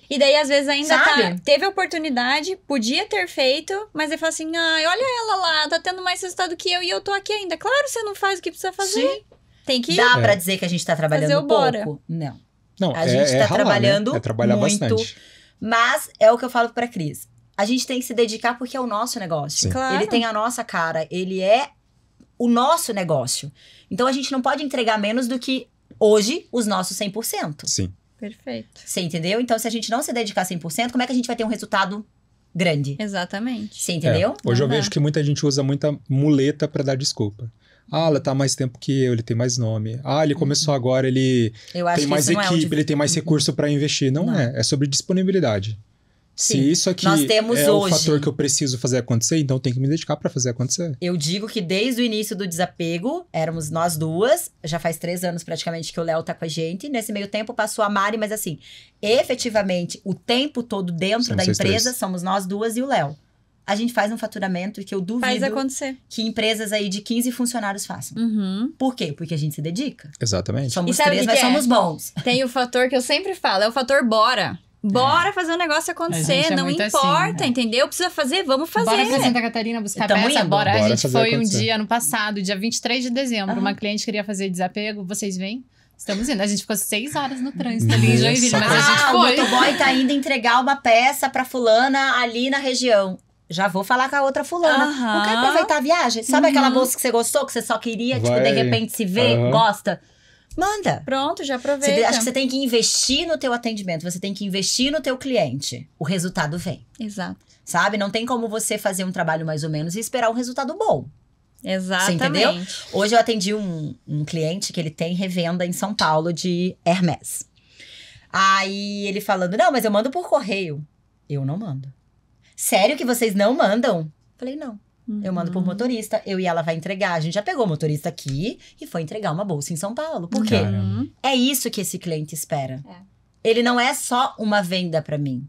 E daí, às vezes, ainda Sabe? teve a oportunidade, podia ter feito, mas ele fala assim, ai, olha ela lá, tá tendo mais resultado que eu e eu tô aqui ainda. Claro, você não faz o que precisa fazer. Sim. Tem que Dá É. pra dizer que a gente tá trabalhando Fazer o bora. pouco? Não. Não, A gente tá ralar, trabalhando né? É trabalhar muito. bastante. Mas é o que eu falo pra Cris. A gente tem que se dedicar porque é o nosso negócio. Sim. Claro. Ele tem a nossa cara. Ele é o nosso negócio. Então a gente não pode entregar menos do que hoje os nossos 100%. Sim. Perfeito. Você entendeu? Então se a gente não se dedicar 100%, como é que a gente vai ter um resultado grande? Exatamente. Você entendeu? É, hoje eu Não dá. vejo que muita gente usa muita muleta pra dar desculpa. Ah, ela tá há mais tempo que eu, ele tem mais nome. Ah, ele começou agora, ele Eu acho tem que mais isso não é equipe, onde... ele tem mais recurso pra investir. Não, Não. é ssobre disponibilidade. Se Sim. isso aqui Nós temos é hoje. o fator que eu preciso fazer acontecer, então eu tenho que me dedicar pra fazer acontecer. Eu digo que desde o início do desapego, éramos nós duas. Já faz 3 anos praticamente que o Léo tá com a gente. Nesse meio tempo passou a Mari, mas assim, efetivamente, o tempo todo dentro São da vocês empresa, três. somos nós duas e o Léo. A gente faz um faturamento que eu Faz duvido acontecer. que empresas aí de 15 funcionários façam. Uhum. Por quê? Porque a gente se dedica. Exatamente. Somos E sabe o 3, que mas que é? somos bons. Tem o fator que eu sempre falo, é o fator bora. Bora fazer o negócio A acontecer, gente é não muito importa, assim, entendeu? Precisa fazer, vamos fazer. Bora pra Santa Catarina buscar Tamo peça? indo. Bora. Bora A gente fazer foi um acontecer. dia ano passado, dia 23 de dezembro. Aham. Uma cliente queria fazer desapego. Vocês vêm? Estamos indo. A gente ficou 6 horas no trânsito ali em Joinville, mas a gente O foi. motoboy tá indo entregar uma peça pra fulana ali na região. Já vou falar com a outra fulana. Aham. Não quer aproveitar a viagem? Sabe aquela bolsa que você gostou, que você só queria, tipo, Vai. de repente se vê, Aham. gosta? Manda. Pronto, já Você, aproveita. acho que você tem que investir no teu atendimento, você tem que investir no teu cliente. O resultado vem, Exato. sabe? Não tem como você fazer um trabalho mais ou menos e esperar um resultado bom. Exatamente. entendeu? Hoje eu atendi um cliente que ele tem revenda em São Paulo de Hermès. Aí ele falando, não, mas eu mando por correio. Eu não mando. Sério que vocês não mandam? Falei, não. Eu mando por motorista, eu e ela vai entregar. A gente já pegou o motorista aqui e foi entregar uma bolsa em São Paulo. Por quê? Caramba. É isso que esse cliente espera. É. Ele não é só uma venda pra mim.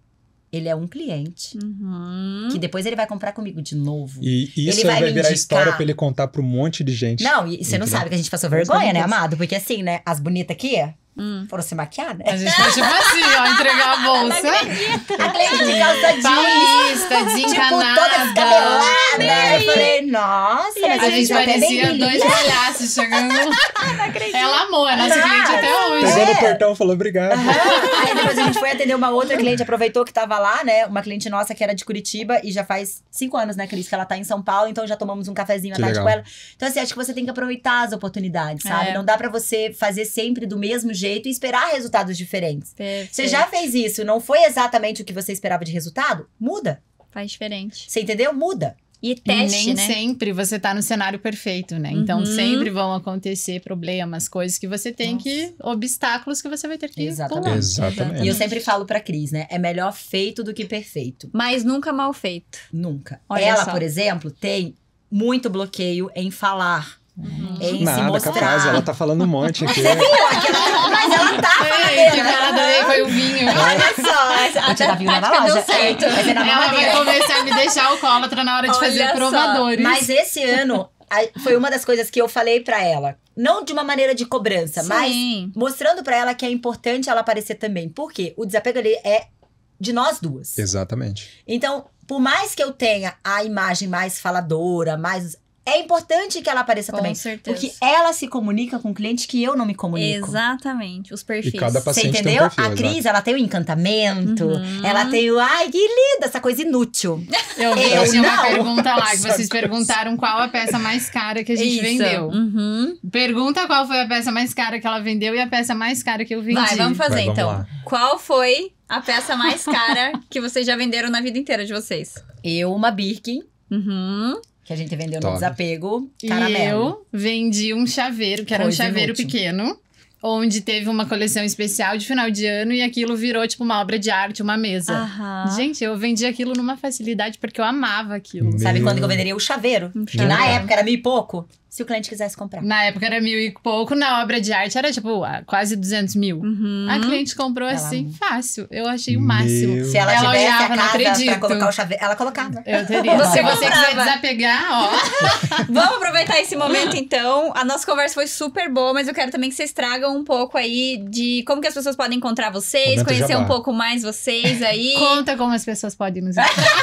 Ele é um cliente Uhum. que depois ele vai comprar comigo de novo. E isso Ele vai vai me virar indicar. história pra ele contar pra um monte de gente. Não, e você não Entendeu? sabe que a gente passou vergonha, né, Deus. amado? Porque assim, né, as bonitas aqui foram se maquiar, né? A gente foi tipo assim, ó, entregar a bolsa. A cliente de calça jeans. Paulista, Tipo, toda desencanada. descabelada. Eu falei, nossa, mas A gente até bem parecia brilhante. dois palhaços chegando. Ela amou, é nossa cliente até hoje. Pegou É. no portão e falou obrigado. Aí depois a gente foi atender uma outra cliente, aproveitou que tava lá, né? Uma cliente nossa que era de Curitiba e já faz 5 anos, né, Cris, que ela tá em São Paulo, então já tomamos um cafezinho à Que tarde legal. com ela. Então, assim, acho que você tem que aproveitar as oportunidades, sabe? É. Não dá pra você fazer sempre do mesmo jeito e esperar resultados diferentes. Perfeito. Você já fez isso, não foi exatamente o que você esperava de resultado? Muda. Faz diferente. Você entendeu? Muda. E E teste, nem né? sempre você tá no cenário perfeito, né? Então Uhum. sempre vão acontecer problemas, coisas que você tem que. Obstáculos que você vai ter que Exatamente. pular. Exatamente. E eu sempre falo pra Cris, né? É melhor feito do que perfeito. Mas nunca mal feito. Nunca. Olha Ela, só. por exemplo, tem muito bloqueio em falar. Em se Nada, mostrar. capaz, ela tá falando um monte aqui. Você viu? Mas ela tá Ei, que fazendo. ela adorei, foi o vinho. Olha só. Vou tirar vinho lá na prática deu loja. certo. Vai ser na Ela vai mamadeira. começar a me deixar alcoólatra na hora de Olha fazer só. provadores. Mas esse ano, foi uma das coisas que eu falei pra ela. Não de uma maneira de cobrança, mas Sim. mostrando pra ela que é importante ela aparecer também. Por quê? O desapego ali é de nós duas. Exatamente. Então, por mais que eu tenha a imagem mais faladora, mais... É importante que ela apareça Com também. certeza. Porque ela se comunica com clientes que eu não me comunico. Exatamente. Os perfis. E cada Você paciente tem um entendeu? perfil, A Cris, ela tem o encantamento. Uhum. Ela tem o... Ai, que linda! Essa coisa inútil. Eu vi, Eu tinha uma não. pergunta lá que Essa vocês coisa. perguntaram qual a peça mais cara que a gente Isso. vendeu. Uhum. Pergunta qual foi a peça mais cara que ela vendeu e a peça mais cara que eu vendi. Vai, vamos fazer Vai, vamos então. lá. Qual foi a peça mais cara que vocês já venderam na vida inteira de vocês? Eu, uma Birkin, Uhum. que a gente vendeu no Top. desapego, E caramelo. eu vendi um chaveiro, que era um Coisa chaveiro inútil. pequeno, onde teve uma coleção especial de final de ano e aquilo virou tipo uma obra de arte, uma mesa. Aham. Gente, eu vendi aquilo numa facilidade porque eu amava aquilo. Sabe Meu. quando que eu venderia o chaveiro? Um Que na chaveiro. época era 1.000 e pouco. Se o cliente quisesse comprar. Na época era 1.000 e pouco, na obra de arte era tipo quase 200 mil. Uhum. A cliente comprou Ela assim, amou. fácil. Eu achei o máximo. Meu. Se ela, Ela tivesse olhava, a não casa acredito. pra colocar o chaveiro, ela colocava. Eu teria. Você Se você quiser comprava. desapegar, ó. Vamos aproveitar esse momento, então. A nossa conversa foi super boa, mas eu quero também que vocês tragam um pouco aí de como que as pessoas podem encontrar vocês, Momento conhecer jabá. um pouco mais vocês aí. Conta como as pessoas podem nos encontrar.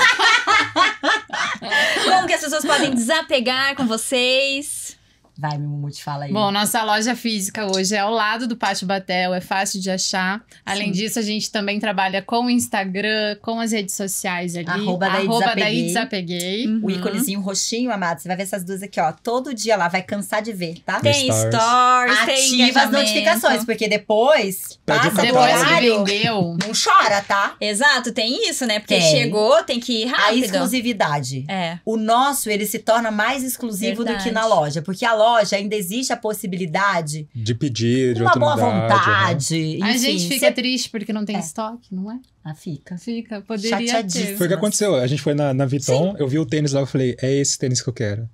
Como que as pessoas podem desapegar com vocês. Vai, meu Mumute, fala aí. Bom, nossa loja física hoje é ao lado do Pátio Batel, é fácil de achar. Além disso, a gente também trabalha com o Instagram, com as redes sociais ali. Arroba daí desapeguei. Desapeguei. O íconezinho roxinho, amado, você vai ver essas duas aqui, ó. Todo dia lá, vai cansar de ver, tá? Tem Stories. stories, tem Ativa as engajamento. notificações, porque depois Pede passa o do Depois que horário, vendeu, não chora, tá? Exato, tem isso, né? Porque Tem. chegou, tem que ir A rápido. exclusividade. É. O nosso, ele se torna mais exclusivo do que Verdade. na loja. Porque a loja loja ainda existe a possibilidade, De pedir, de uma boa oportunidade, vontade. A enfim, gente fica triste porque não tem estoque, não é? fica. Fica, poderia Chateadíssima. ter. Foi o que aconteceu. A gente foi na Vuitton, eu vi o tênis lá, eu falei, é esse tênis que eu quero.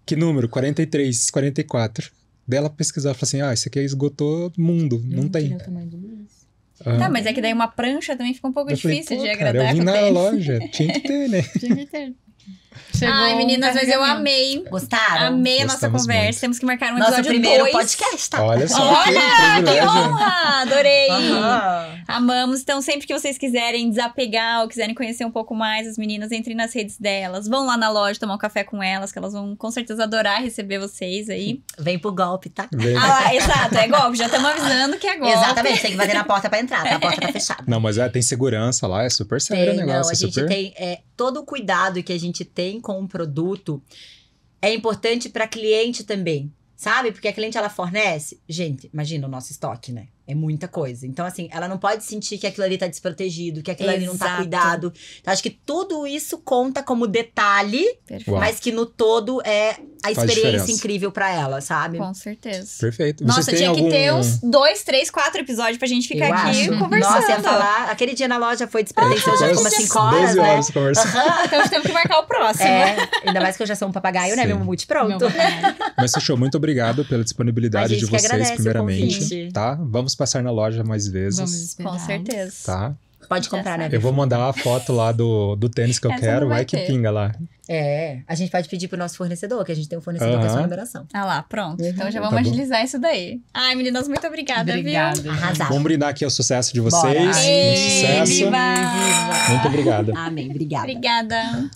Que número? 43, 44. Daí ela pesquisou, ela falou assim, esse aqui esgotou mundo, não tem. O tamanho do Luiz. Tá, mas é que daí uma prancha também fica um pouco Eu falei, difícil pô, de cara, agradar eu vim com o na tênis. loja, tinha que ter, né? Tinha que ter. Chegou Ai, meninas, mas eu carregamento. amei. Gostaram? Amei a nossa Gostamos conversa. muito. Temos que marcar um Nosso episódio primeiro 2. podcast, tá? Olha só, Olha, que que privilégio. honra! Adorei! Aham. Amamos. Então, sempre que vocês quiserem desapegar ou quiserem conhecer um pouco mais as meninas, entrem nas redes delas. Vão lá na loja tomar um café com elas, que elas vão com certeza adorar receber vocês aí. Vem pro golpe, tá? Vem. Ah, lá, exato, é golpe. Já estamos avisando que é golpe. Exatamente, tem que bater na porta pra entrar, tá? A porta tá fechada. Não, mas tem segurança lá, é super sério o negócio. Não, a gente super... tem todo o cuidado que a gente tem com o produto é importante pra cliente também, sabe? Porque a cliente, ela fornece, gente, imagina o nosso estoque, né? É muita coisa. Então, assim, ela não pode sentir que aquilo ali tá desprotegido, que aquilo ali não tá Exato. cuidado. Então, acho que tudo isso conta como detalhe, Perfeito. Uau. mas que no todo é a Faz experiência diferença. incrível pra ela, sabe? Com certeza. Perfeito. Nossa, Vocês têm tinha que ter algum- uns 2, 3, 4 episódios pra gente ficar Eu aqui acho. conversando. Nossa, ia falar, aquele dia na loja foi despretensioso, já ficou umas 5 horas, 12 né? horas conversando. Então temos que marcar o próximo. Ainda mais que eu já sou um papagaio, né? Sim. Meu mamute pronto. Meu papai. Mas fechou, muito obrigado pela disponibilidade A gente de que vocês, agradece o primeiramente. convite. Tá? Vamos passar na loja mais vezes. Vamos esperar. Com certeza. Tá? Pode comprar, né? Eu vou mandar a foto lá do tênis que eu Essa quero, não vai vai que ter. pinga lá. A gente pode pedir pro nosso fornecedor, que a gente tem um fornecedor que é só Aham. numeração. Ah lá, pronto. Então já Tá vamos bom. agilizar isso daí. Ai, meninas, muito obrigada, Obrigada. viu? Arrasar. Vamos brindar aqui ao sucesso de vocês. Bora. Muito Ei, sucesso. viva! Muito obrigado. Amém, obrigada. Obrigada.